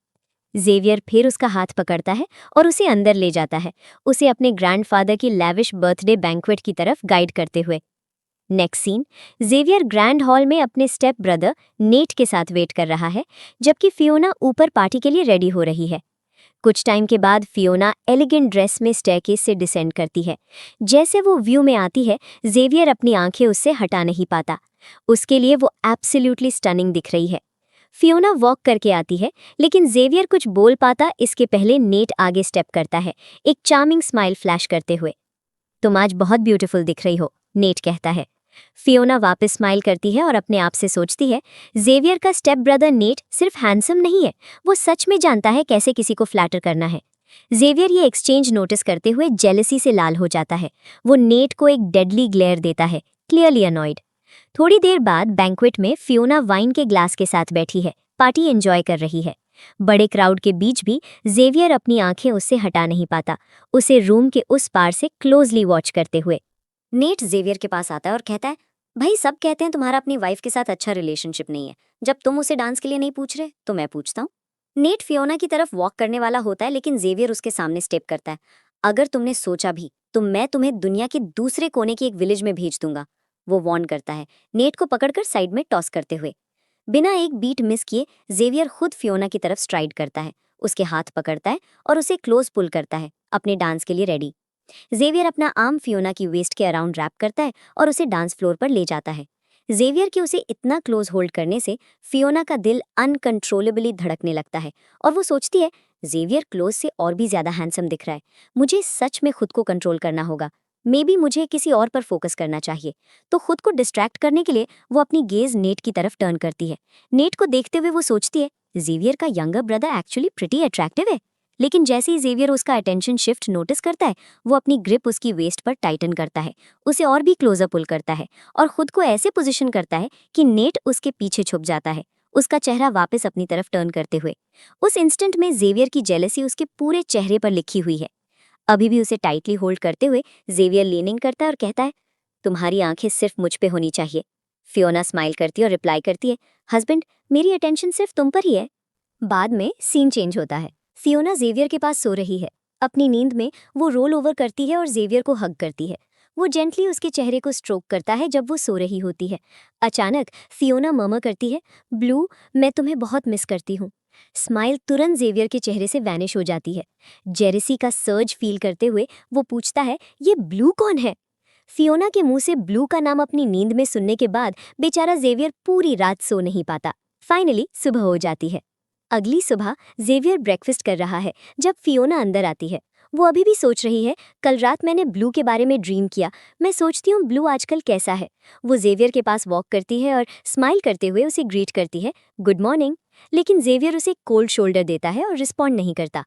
जेवियर फिर उसका हाथ पकड़ता है और उसे अंदर ले जाता है, उसे अपने ग्रैंडफादर की लैविश बर्थडे बैंक्वेट की तरफ गाइड करते हुए। Next scene, Xavier grand hall में अपने स्टेप ब्रदर नेट के साथ वेट कर रहा है, जबकि फियोना ऊपर पार्टी के लिए रेडी हो रही है। कुछ टाइम के बाद फियोना एलिगेंट ड्रेस में स्टेयरकेस से डिसेंड करती है। जैसे वो व्यू में आती है, जेवियर अपनी आंखें उससे हटा नहीं पाता। उसके लिए वो एब्सोल्युटली स्टनिंग दिख रही है। फियोना वॉक करके आती है, लेकिन जेवियर कुछ बोल पाता इसके पहले नेट आगे स्टेप करता है, एक चार्मिंग स्माइल फ्लैश करते हुए। तुम आज बहुत ब्यूटीफुल दिख रही हो, नेट कहता है। फियोना वापस स्माइल करती है और अपने आप से सोचती है, जेवियर का स्टेप ब्रदर नेट सिर्फ हैंडसम नहीं है, वो सच में जानता है कैसे किसी को फ्लैटर करना है। जेवियर ये एक्सचेंज नोटिस करते हुए जेलसी से लाल हो जाता है। वो नेट को एक डेडली ग्लेयर देता है, क्लियरली अनॉयड। थोड़ी देर बाद बैंक्वेट में फियोना वाइन के ग्लास के साथ बैठी है, पार्टी एंजॉय कर रही है। बड़े क्राउड के बीच भी जेवियर अपनी आंखें उससे हटा नहीं पाता, उसे रूम के उस पार से क्लोजली वॉच करते हुए। नेट जेवियर के पास आता है और कहता है, भाई सब कहते हैं तुम्हारा अपनी वाइफ के साथ अच्छा रिलेशनशिप नहीं है, जब तुम उसे डांस के लिए नहीं पूछ रहे तो मैं पूछता हूँ। नेट फियोना की तरफ वॉक करने वाला होता है, लेकिन जेवियर उसके सामने स्टेप करता है। अगर तुमने सोचा भी तो मैं तुम्हें दुनिया के दूसरे कोने की एक विलेज में भेज दूंगा, वो वार्न करता है, नेट को पकड़कर साइड में टॉस करते हुए। बिना एक बीट मिस किए जेवियर खुद फियोना की तरफ स्ट्राइड करता है, उसके हाथ पकड़ता है और उसे क्लोज पुल करता है, अपने डांस के लिए रेडी। जेवियर अपना आर्म फियोना की वेस्ट के अराउंड रैप करता है और उसे डांस फ्लोर पर ले जाता है। जेवियर के उसे इतना क्लोज होल्ड करने से फियोना का दिल अनकंट्रोलेबली धड़कने लगता है और वो सोचती है, जेवियर क्लोज से और भी ज्यादा हैंडसम दिख रहा है, मुझे सच में खुद को कंट्रोल करना होगा, मे बी मुझे किसी और पर फोकस करना चाहिए। तो खुद को डिस्ट्रैक्ट करने के लिए वो अपनी गेज नेट की तरफ टर्न करती है। नेट को देखते हुए वो सोचती है, जेवियर का younger brother actually pretty attractive है। लेकिन जैसे ही जेवियर उसका अटेंशन शिफ्ट नोटिस करता है, वो अपनी ग्रिप उसकी वेस्ट पर टाइटन करता है, उसे और भी क्लोजर पुल करता है और खुद को ऐसे पोजीशन करता है कि नेट उसके पीछे छुप जाता है, उसका चेहरा वापस अपनी तरफ टर्न करते हुए। उस इंस्टेंट में जेवियर की जेलसी उसके पूरे चेहरे पर लिखी हुई है। अभी भी उसे टाइटली होल्ड करते हुए जेवियर लीनिंग करता है और कहता है, तुम्हारी आंखें सिर्फ मुझ पे होनी चाहिए। फियोना स्माइल करती है और रिप्लाई करती है, हस्बैंड मेरी अटेंशन सिर्फ तुम पर ही है। बाद में सीन चेंज होता है। फियोना जेवियर के पास सो रही है। अपनी नींद में वो रोल ओवर करती है और जेवियर को हग करती है। वो जेंटली उसके चेहरे को स्ट्रोक करता है जब वो सो रही होती है। अचानक फियोना मर्मर करती है, ब्लू मैं तुम्हें बहुत मिस करती हूँ। स्माइल तुरंत जेवियर के चेहरे से वैनिश हो जाती है। जेरेसी का सर्ज फील करते हुए वो पूछता है, ये ब्लू कौन है? फियोना के मुंह से ब्लू का नाम अपनी नींद में सुनने के बाद बेचारा जेवियर पूरी रात सो नहीं पाता। फाइनली सुबह हो जाती है। अगली सुबह जेवियर ब्रेकफास्ट कर रहा है जब फियोना अंदर आती है। वो अभी भी सोच रही है, कल रात मैंने ब्लू के बारे में ड्रीम किया, मैं सोचती हूँ ब्लू आजकल कैसा है। वो जेवियर के पास वॉक करती है और स्माइल करते हुए उसे ग्रीट करती है, गुड मॉर्निंग। लेकिन जेवियर उसे कोल्ड शोल्डर देता है और रिस्पॉन्ड नहीं करता।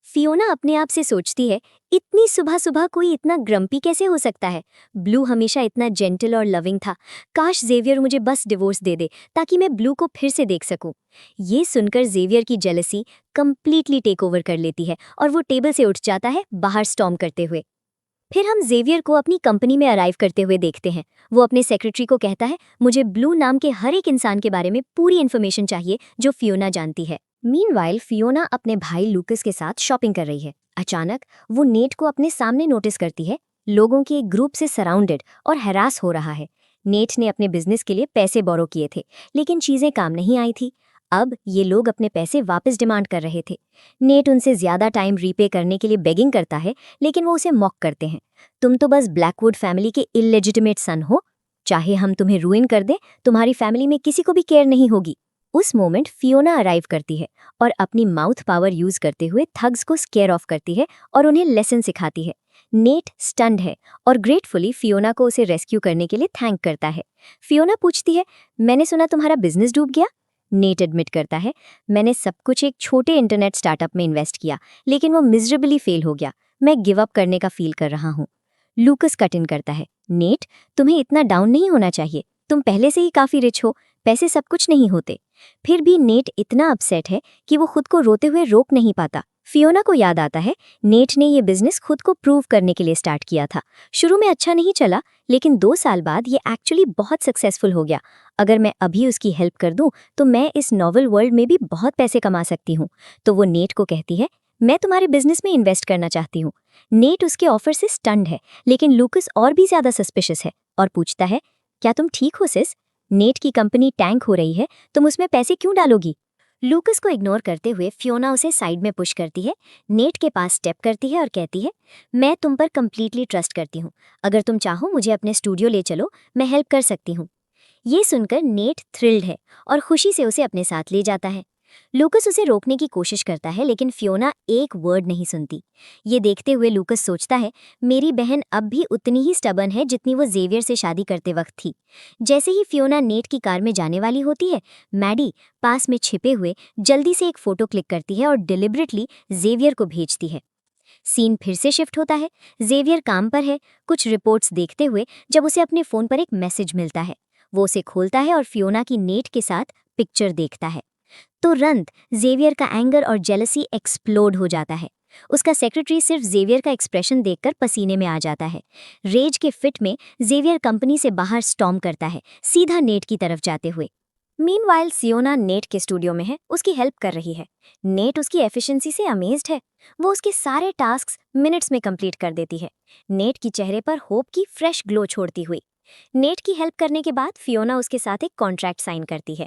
फियोना अपने आप से सोचती है, इतनी सुबह सुबह कोई इतना ग्रम्पी कैसे हो सकता है? ब्लू हमेशा इतना जेंटल और लविंग था। काश जेवियर मुझे बस डिवोर्स दे दे ताकि मैं ब्लू को फिर से देख सकूं। ये सुनकर जेवियर की जेलसी कंप्लीटली टेक ओवर कर लेती है और वो टेबल से उठ जाता है बाहर स्टॉर्म करते हुए। फिर हम जेवियर को अपनी कंपनी में अराइव करते हुए देखते हैं। वो अपने सेक्रेटरी को कहता है, मुझे ब्लू नाम के हर एक इंसान के बारे में पूरी इन्फॉर्मेशन चाहिए जो फियोना जानती है। मीनवाइल फियोना अपने भाई लूकस के साथ शॉपिंग कर रही है। अचानक वो नेट को अपने सामने नोटिस करती है, लोगों के एक ग्रुप से सराउंडेड और हैरास हो रहा है। नेट ने अपने बिजनेस के लिए पैसे बोरो किए थे, लेकिन चीजें काम नहीं आई थी। अब ये लोग अपने पैसे वापस डिमांड कर रहे थे। नेट उनसे ज्यादा टाइम रीपे करने के लिए बेगिंग करता है, लेकिन वो उसे मॉक करते हैं। तुम तो बस ब्लैकवुड फैमिली के इलेजिटिमेट सन हो, चाहे हम तुम्हें रूइन कर दें, तुम्हारी फैमिली में किसी को भी केयर नहीं होगी। उस मोमेंट फियोना अराइव करती है और अपनी माउथ पावर यूज करते हुए थग्स को स्केयर ऑफ करती है और उन्हें लेसन सिखाती है। नेट स्टन्ड है और ग्रेटफुली फियोना को उसे रेस्क्यू करने के लिए थैंक करता है। फियोना पूछती है, मैंने सुना तुम्हारा बिजनेस डूब गया? नेट एडमिट करता है, मैंने सब कुछ एक छोटे इंटरनेट स्टार्टअप में इन्वेस्ट किया, लेकिन वो मिजरेबली फेल हो गया। मैं गिव अप करने का फील कर रहा हूँ। लूकस कट इन करता है, नेट तुम्हें इतना डाउन नहीं होना चाहिए, तुम पहले से ही काफी रिच हो, पैसे सब कुछ नहीं होते। फिर भी नेट इतना अपसेट है कि वो खुद को रोते हुए रोक नहीं पाता। फियोना को याद आता है, नेट ने ये बिजनेस खुद को प्रूव करने के लिए स्टार्ट किया था। शुरू में अच्छा नहीं चला, लेकिन 2 साल बाद ये एक्चुअली बहुत सक्सेसफुल हो गया। अगर मैं अभी उसकी हेल्प कर दूं तो मैं इस नॉवल वर्ल्ड में भी बहुत पैसे कमा सकती हूँ। तो वो नेट को कहती है, मैं तुम्हारे बिजनेस में इन्वेस्ट करना चाहती हूँ। नेट उसके ऑफर से स्टन्ड है, लेकिन लूकस और भी ज्यादा सस्पिशियस है और पूछता है, क्या तुम ठीक हो सिस? नेट की कंपनी टैंक हो रही है, तुम उसमें पैसे क्यों डालोगी? लूकस को इग्नोर करते हुए फियोना उसे साइड में पुश करती है, नेट के पास स्टेप करती है और कहती है, मैं तुम पर कंप्लीटली ट्रस्ट करती हूँ। अगर तुम चाहो मुझे अपने स्टूडियो ले चलो, मैं हेल्प कर सकती हूँ। ये सुनकर नेट थ्रिल्ड है और खुशी से उसे अपने साथ ले जाता है। लूकस उसे रोकने की कोशिश करता है, लेकिन फियोना एक वर्ड नहीं सुनती। ये देखते हुए लूकस सोचता है, मेरी बहन अब भी उतनी ही स्टबर्न है जितनी वो जेवियर से शादी करते वक्त थी। जैसे ही फियोना नेट की कार में जाने वाली होती है, मैडी पास में छिपे हुए जल्दी से एक फोटो क्लिक करती है और डिलिबरेटली जेवियर को भेजती है। सीन फिर से शिफ्ट होता है। जेवियर काम पर है, कुछ रिपोर्ट्स देखते हुए, जब उसे अपने फोन पर एक मैसेज मिलता है। वो उसे खोलता है और फियोना की नेट के साथ पिक्चर देखता है। तुरंत जेवियर का एंगर और जेलसी एक्सप्लोड हो जाता है। उसका सेक्रेटरी सिर्फ जेवियर का एक्सप्रेशन देखकर पसीने में आ जाता है। रेज के फिट में जेवियर कंपनी से बाहर स्टॉर्म करता है, सीधा नेट की तरफ जाते हुए। मीनवाइल सियोना नेट के स्टूडियो में है, उसकी हेल्प कर रही है। नेट उसकी एफिशिएंसी से अमेज्ड है। वो उसके सारे टास्क्स मिनट्स में कंप्लीट कर देती है, नेट की चेहरे पर होप की फ्रेश ग्लो छोड़ती हुई। नेट की हेल्प करने के बाद फियोना उसके साथ एक कॉन्ट्रैक्ट साइन करती है।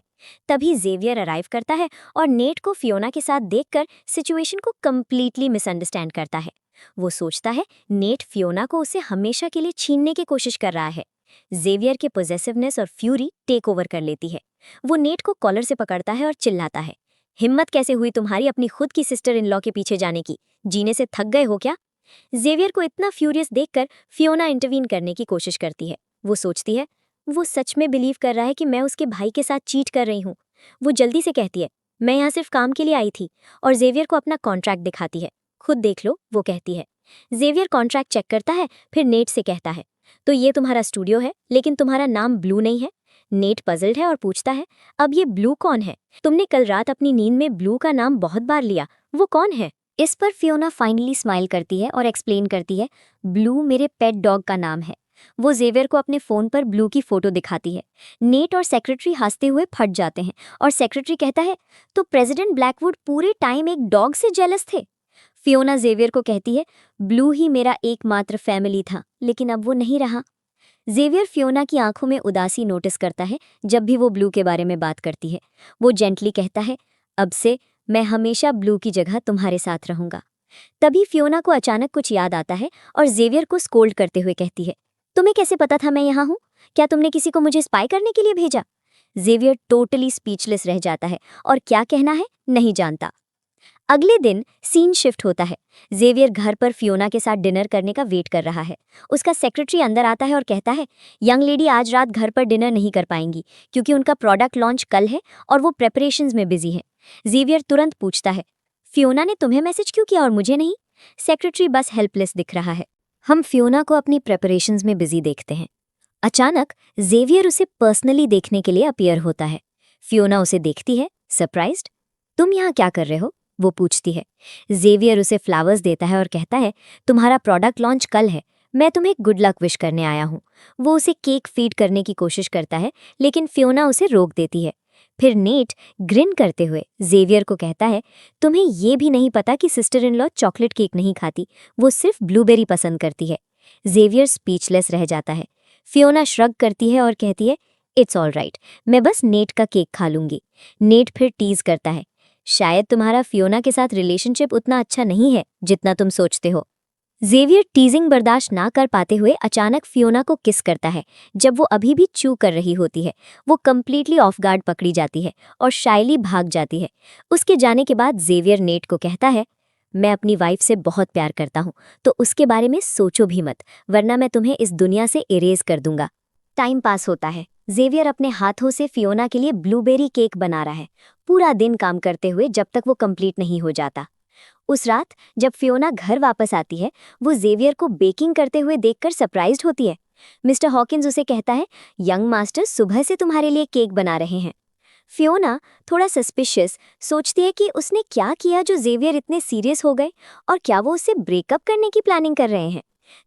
तभी जेवियर अराइव करता है और नेट को फियोना के साथ देखकर सिचुएशन को कंप्लीटली मिसअंडरस्टैंड करता है। वो सोचता है नेट फियोना को उसे हमेशा के लिए छीनने की कोशिश कर रहा है। जेवियर के पॉसेसिवनेस और फ्यूरी टेक ओवर कर लेती है। वो नेट को कॉलर से पकड़ता है और चिल्लाता है, हिम्मत कैसे हुई तुम्हारी अपनी खुद की सिस्टर इन लॉ के पीछे जाने की? जीने से थक गए हो क्या? जेवियर को इतना फ्यूरियस देखकर फियोना इंटरवीन करने की कोशिश करती है। वो सोचती है, वो सच में बिलीव कर रहा है कि मैं उसके भाई के साथ चीट कर रही हूँ। वो जल्दी से कहती है, मैं यहाँ सिर्फ काम के लिए आई थी, और जेवियर को अपना कॉन्ट्रैक्ट दिखाती है। खुद देख लो, वो कहती है। जेवियर कॉन्ट्रैक्ट चेक करता है, फिर नेट से कहता है, तो ये तुम्हारा स्टूडियो है, लेकिन तुम्हारा नाम ब्लू नहीं है। नेट पजल्ड है और पूछता है, अब ये ब्लू कौन है? तुमने कल रात अपनी नींद में ब्लू का नाम बहुत बार लिया, वो कौन है? इस पर फियोना फाइनली स्माइल करती है और एक्सप्लेन करती है, ब्लू मेरे पेट डॉग का नाम है। वो जेवियर को अपने फ़ोन पर ब्लू की फ़ोटो दिखाती है। नेट और सेक्रेटरी हंसते हुए फट जाते हैं और सेक्रेटरी कहता है, तो प्रेसिडेंट ब्लैकवुड पूरे टाइम एक डॉग से जेलस थे। फियोना जेवियर को कहती है, ब्लू ही मेरा एकमात्र फैमिली था, लेकिन अब वो नहीं रहा। जेवियर फियोना की आंखों में उदासी नोटिस करता है जब भी वो ब्लू के बारे में बात करती है। वो जेंटली कहता है, अब से मैं हमेशा ब्लू की जगह तुम्हारे साथ रहूंगा। तभी फियोना को अचानक कुछ याद आता है और जेवियर को स्कोल्ड करते हुए कहती है, तुम्हें कैसे पता था मैं यहाँ हूँ? क्या तुमने किसी को मुझे स्पाई करने के लिए भेजा? जेवियर टोटली स्पीचलेस रह जाता है और क्या कहना है नहीं जानता। अगले दिन सीन शिफ्ट होता है। जेवियर घर पर फियोना के साथ डिनर करने का वेट कर रहा है। उसका सेक्रेटरी अंदर आता है और कहता है, यंग लेडी आज रात घर पर डिनर नहीं कर पाएंगी क्योंकि उनका प्रोडक्ट लॉन्च कल है और वो प्रेपरेशंस में बिजी है। जेवियर तुरंत पूछता है, फियोना ने तुम्हें मैसेज क्यों किया और मुझे नहीं? सेक्रेटरी बस हेल्पलेस दिख रहा है। हम फियोना को अपनी प्रेपरेशंस में बिजी देखते हैं। अचानक जेवियर उसे पर्सनली देखने के लिए अपीयर होता है। फियोना उसे देखती है, सरप्राइज्ड। तुम यहाँ क्या कर रहे हो? वो पूछती है। जेवियर उसे फ्लावर्स देता है और कहता है, तुम्हारा प्रोडक्ट लॉन्च कल है, मैं तुम्हें गुड लक विश करने आया हूँ। वो उसे केक फीड करने की कोशिश करता है लेकिन फियोना उसे रोक देती है। फिर नेट ग्रिन करते हुए जेवियर को कहता है, तुम्हें ये भी नहीं पता कि sister in law chocolate cake नहीं खाती, वो सिर्फ ब्लूबेरी पसंद करती है। जेवियर स्पीचलेस रह जाता है। फियोना श्रग करती है और कहती है, इट्स ऑल राइट, मैं बस नेट का केक खा लूंगी। नेट फिर टीज करता है, शायद तुम्हारा फियोना के साथ रिलेशनशिप उतना अच्छा नहीं है जितना तुम सोचते हो। जेवियर टीजिंग बर्दाश्त ना कर पाते हुए अचानक फियोना को किस करता है जब वो अभी भी चू कर रही होती है। वो कंप्लीटली ऑफ गार्ड पकड़ी जाती है और शायली भाग जाती है। उसके जाने के बाद जेवियर नेट को कहता है, मैं अपनी वाइफ से बहुत प्यार करता हूँ, तो उसके बारे में सोचो भी मत, वरना मैं तुम्हें इस दुनिया से इरेज कर दूंगा। टाइम पास होता है। जेवियर अपने हाथों से फियोना के लिए ब्लूबेरी केक बना रहा है, पूरा दिन काम करते हुए जब तक वो कंप्लीट नहीं हो जाता। उस रात जब फियोना घर वापस आती है, वो जेवियर को बेकिंग करते हुए देखकर सरप्राइज्ड होती है। मिस्टर हॉकिंस उसे कहता है, यंग मास्टर सुबह से तुम्हारे लिए केक बना रहे हैं। फियोना थोड़ा सस्पिशियस सोचती है कि उसने क्या किया जो जेवियर इतने सीरियस हो गए, और क्या वो उससे ब्रेकअप करने की प्लानिंग कर रहे हैं।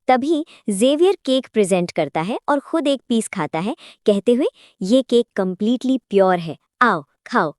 तभी जेवियर केक प्रेजेंट करता है और खुद एक पीस खाता है, कहते हुए, ये केक कंप्लीटली प्योर है, आओ खाओ।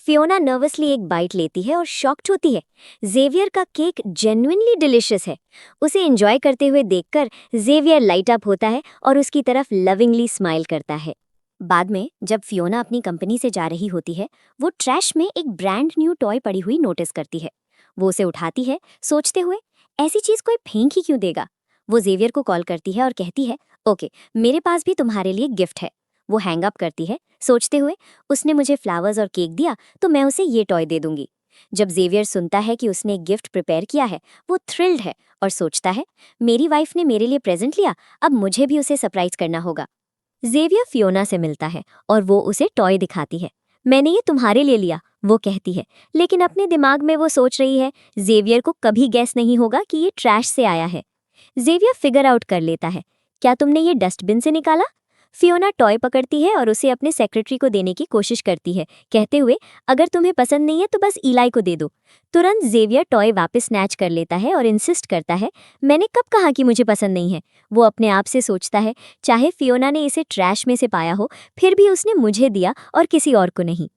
फियोना नर्वसली एक बाइट लेती है और शॉक्ड होती है। जेवियर का केक जेन्युइनली डिलिशियस है। उसे एंजॉय करते हुए देखकर जेवियर लाइट अप होता है और उसकी तरफ लविंगली स्माइल करता है। बाद में जब फियोना अपनी कंपनी से जा रही होती है, वो ट्रैश में एक ब्रांड न्यू टॉय पड़ी हुई नोटिस करती है। वो उसे उठाती है, सोचते हुए, ऐसी चीज कोई फेंक ही क्यों देगा। वो जेवियर को कॉल करती है और कहती है, ओके, मेरे पास भी तुम्हारे लिए गिफ्ट है। वो हैंग अप करती है, सोचते हुए, उसने मुझे फ्लावर्स और केक दिया तो मैं उसे ये टॉय दे दूंगी। जब जेवियर सुनता है कि उसने एक गिफ्ट प्रिपेयर किया है, वो थ्रिल्ड है और सोचता है, मेरी वाइफ ने मेरे लिए प्रेजेंट लिया, अब मुझे भी उसे सरप्राइज करना होगा। जेवियर फियोना से मिलता है और वो उसे टॉय दिखाती है। मैंने ये तुम्हारे लिए लिया, वो कहती है, लेकिन अपने दिमाग में वो सोच रही है, जेवियर को कभी गैस नहीं होगा कि ये ट्रैश से आया है। जेवियर फिगर आउट कर लेता है, क्या तुमने ये डस्टबिन से निकाला? फियोना टॉय पकड़ती है और उसे अपने सेक्रेटरी को देने की कोशिश करती है, कहते हुए, अगर तुम्हें पसंद नहीं है तो बस इलाई को दे दो। तुरंत जेवियर टॉय वापस स्नैच कर लेता है और इंसिस्ट करता है, मैंने कब कहा कि मुझे पसंद नहीं है। वो अपने आप से सोचता है, चाहे फियोना ने इसे ट्रैश में से पाया हो, फिर भी उसने मुझे दिया और किसी और को नहीं।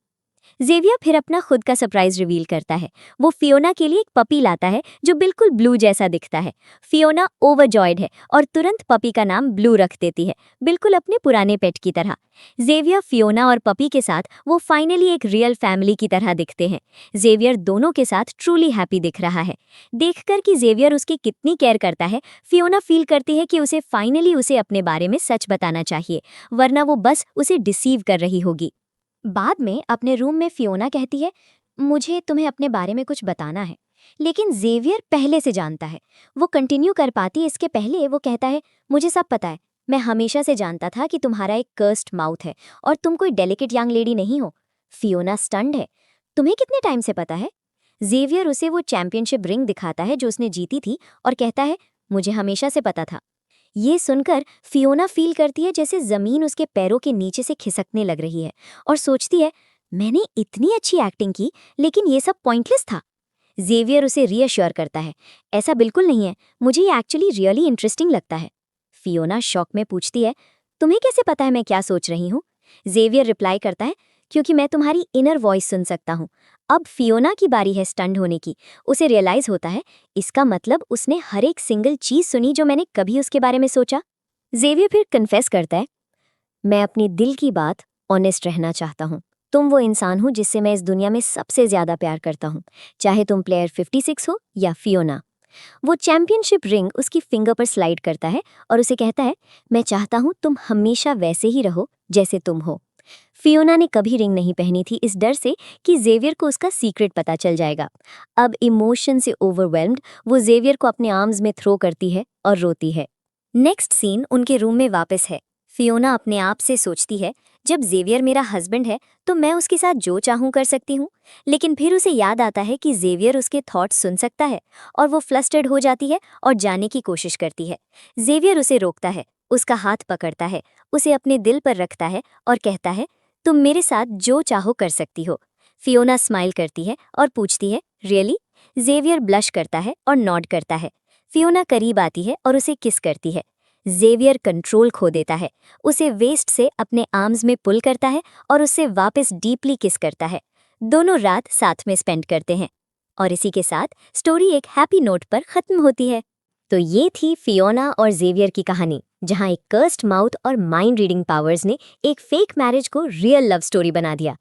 जेवियर फिर अपना खुद का सरप्राइज रिवील करता है। वो फियोना के लिए एक पपी लाता है जो बिल्कुल ब्लू जैसा दिखता है। फियोना ओवरजॉयड है और तुरंत पपी का नाम ब्लू रख देती है, बिल्कुल अपने पुराने पेट की तरह। जेवियर, फियोना और पपी के साथ वो फाइनली एक रियल फैमिली की तरह दिखते हैं। जेवियर दोनों के साथ ट्रूली हैप्पी दिख रहा है। देखकर कि जेवियर उसकी कितनी केयर करता है, फियोना फील करती है कि उसे फाइनली उसे अपने बारे में सच बताना चाहिए, वरना वो बस उसे डिसीव कर रही होगी। बाद में अपने रूम में फियोना कहती है, मुझे तुम्हें अपने बारे में कुछ बताना है। लेकिन जेवियर पहले से जानता है। वो कंटिन्यू कर पाती इसके पहले वो कहता है, मुझे सब पता है, मैं हमेशा से जानता था कि तुम्हारा एक कर्स्ड माउथ है और तुम कोई डेलिकेट यंग लेडी नहीं हो। फियोना स्टन्ड है, तुम्हें कितने टाइम से पता है? जेवियर उसे वो चैंपियनशिप रिंग दिखाता है जो उसने जीती थी और कहता है, मुझे हमेशा से पता था। ये सुनकर फियोना फील करती है जैसे जमीन उसके पैरों के नीचे से खिसकने लग रही है और सोचती है, मैंने इतनी अच्छी एक्टिंग की लेकिन ये सब पॉइंटलेस था। जेवियर उसे रीअश्योर करता है, ऐसा बिल्कुल नहीं है, मुझे ये एक्चुअली रियली इंटरेस्टिंग लगता है। फियोना शॉक में पूछती है, तुम्हें कैसे पता है मैं क्या सोच रही हूँ? जेवियर रिप्लाई करता है, क्योंकि मैं तुम्हारी इनर वॉइस सुन सकता हूँ। अब फियोना की बारी है स्टन्ड होने की। उसे रियलाइज होता है, इसका मतलब उसने हर एक सिंगल चीज सुनी जो मैंने कभी उसके बारे में सोचा। जेवियर फिर कन्फेस करता है, मैं अपनी दिल की बात ऑनेस्ट रहना चाहता हूँ। तुम वो इंसान हो जिससे मैं इस दुनिया में सबसे ज्यादा प्यार करता हूँ, चाहे तुम प्लेयर 56 हो या फियोना। वो चैंपियनशिप रिंग उसकी फिंगर पर स्लाइड करता है और उसे कहता है, मैं चाहता हूँ तुम हमेशा वैसे ही रहो जैसे तुम हो। फियोना ने कभी रिंग नहीं पहनी थी, इस डर से कि जेवियर को उसका सीक्रेट पता चल जाएगा। अब इमोशन से ओवरवेल्म्ड वो जेवियर को अपने आर्म्स में थ्रो करती है और रोती है। नेक्स्ट सीन उनके रूम में वापस है। फियोना अपने आप से सोचती है, जब जेवियर मेरा हस्बैंड है तो मैं उसके साथ जो चाहूँ कर सकती हूँ। लेकिन फिर उसे याद आता है कि जेवियर उसके थॉट्स सुन सकता है और वो फ्लस्टर्ड हो जाती है और जाने की कोशिश करती है। जेवियर उसे रोकता है, उसका हाथ पकड़ता है, उसे अपने दिल पर रखता है और कहता है, तुम मेरे साथ जो चाहो कर सकती हो। फियोना स्माइल करती है और पूछती है, रियली? जेवियर ब्लश करता है और नॉड करता है। फियोना करीब आती है और उसे किस करती है। जेवियर कंट्रोल खो देता है, उसे वेस्ट से अपने आर्म्स में पुल करता है और उससे वापस डीपली किस करता है। दोनों रात साथ में स्पेंड करते हैं और इसी के साथ स्टोरी एक हैप्पी नोट पर खत्म होती है। तो ये थी फियोना और जेवियर की कहानी, जहां एक कर्स्ड माउथ और माइंड रीडिंग पावर्स ने एक फेक मैरिज को रियल लव स्टोरी बना दिया।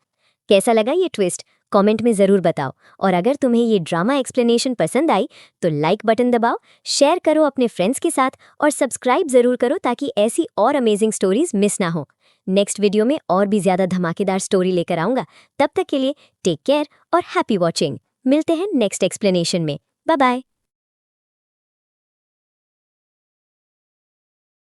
कैसा लगा ये ट्विस्ट? कमेंट में ज़रूर बताओ। और अगर तुम्हें ये ड्रामा एक्सप्लेनेशन पसंद आई तो लाइक बटन दबाओ, शेयर करो अपने फ्रेंड्स के साथ और सब्सक्राइब ज़रूर करो ताकि ऐसी और अमेजिंग स्टोरीज मिस ना हो। नेक्स्ट वीडियो में और भी ज़्यादा धमाकेदार स्टोरी लेकर आऊँगा। तब तक के लिए टेक केयर और हैप्पी वॉचिंग। मिलते हैं नेक्स्ट एक्सप्लेनेशन में। Bye bye.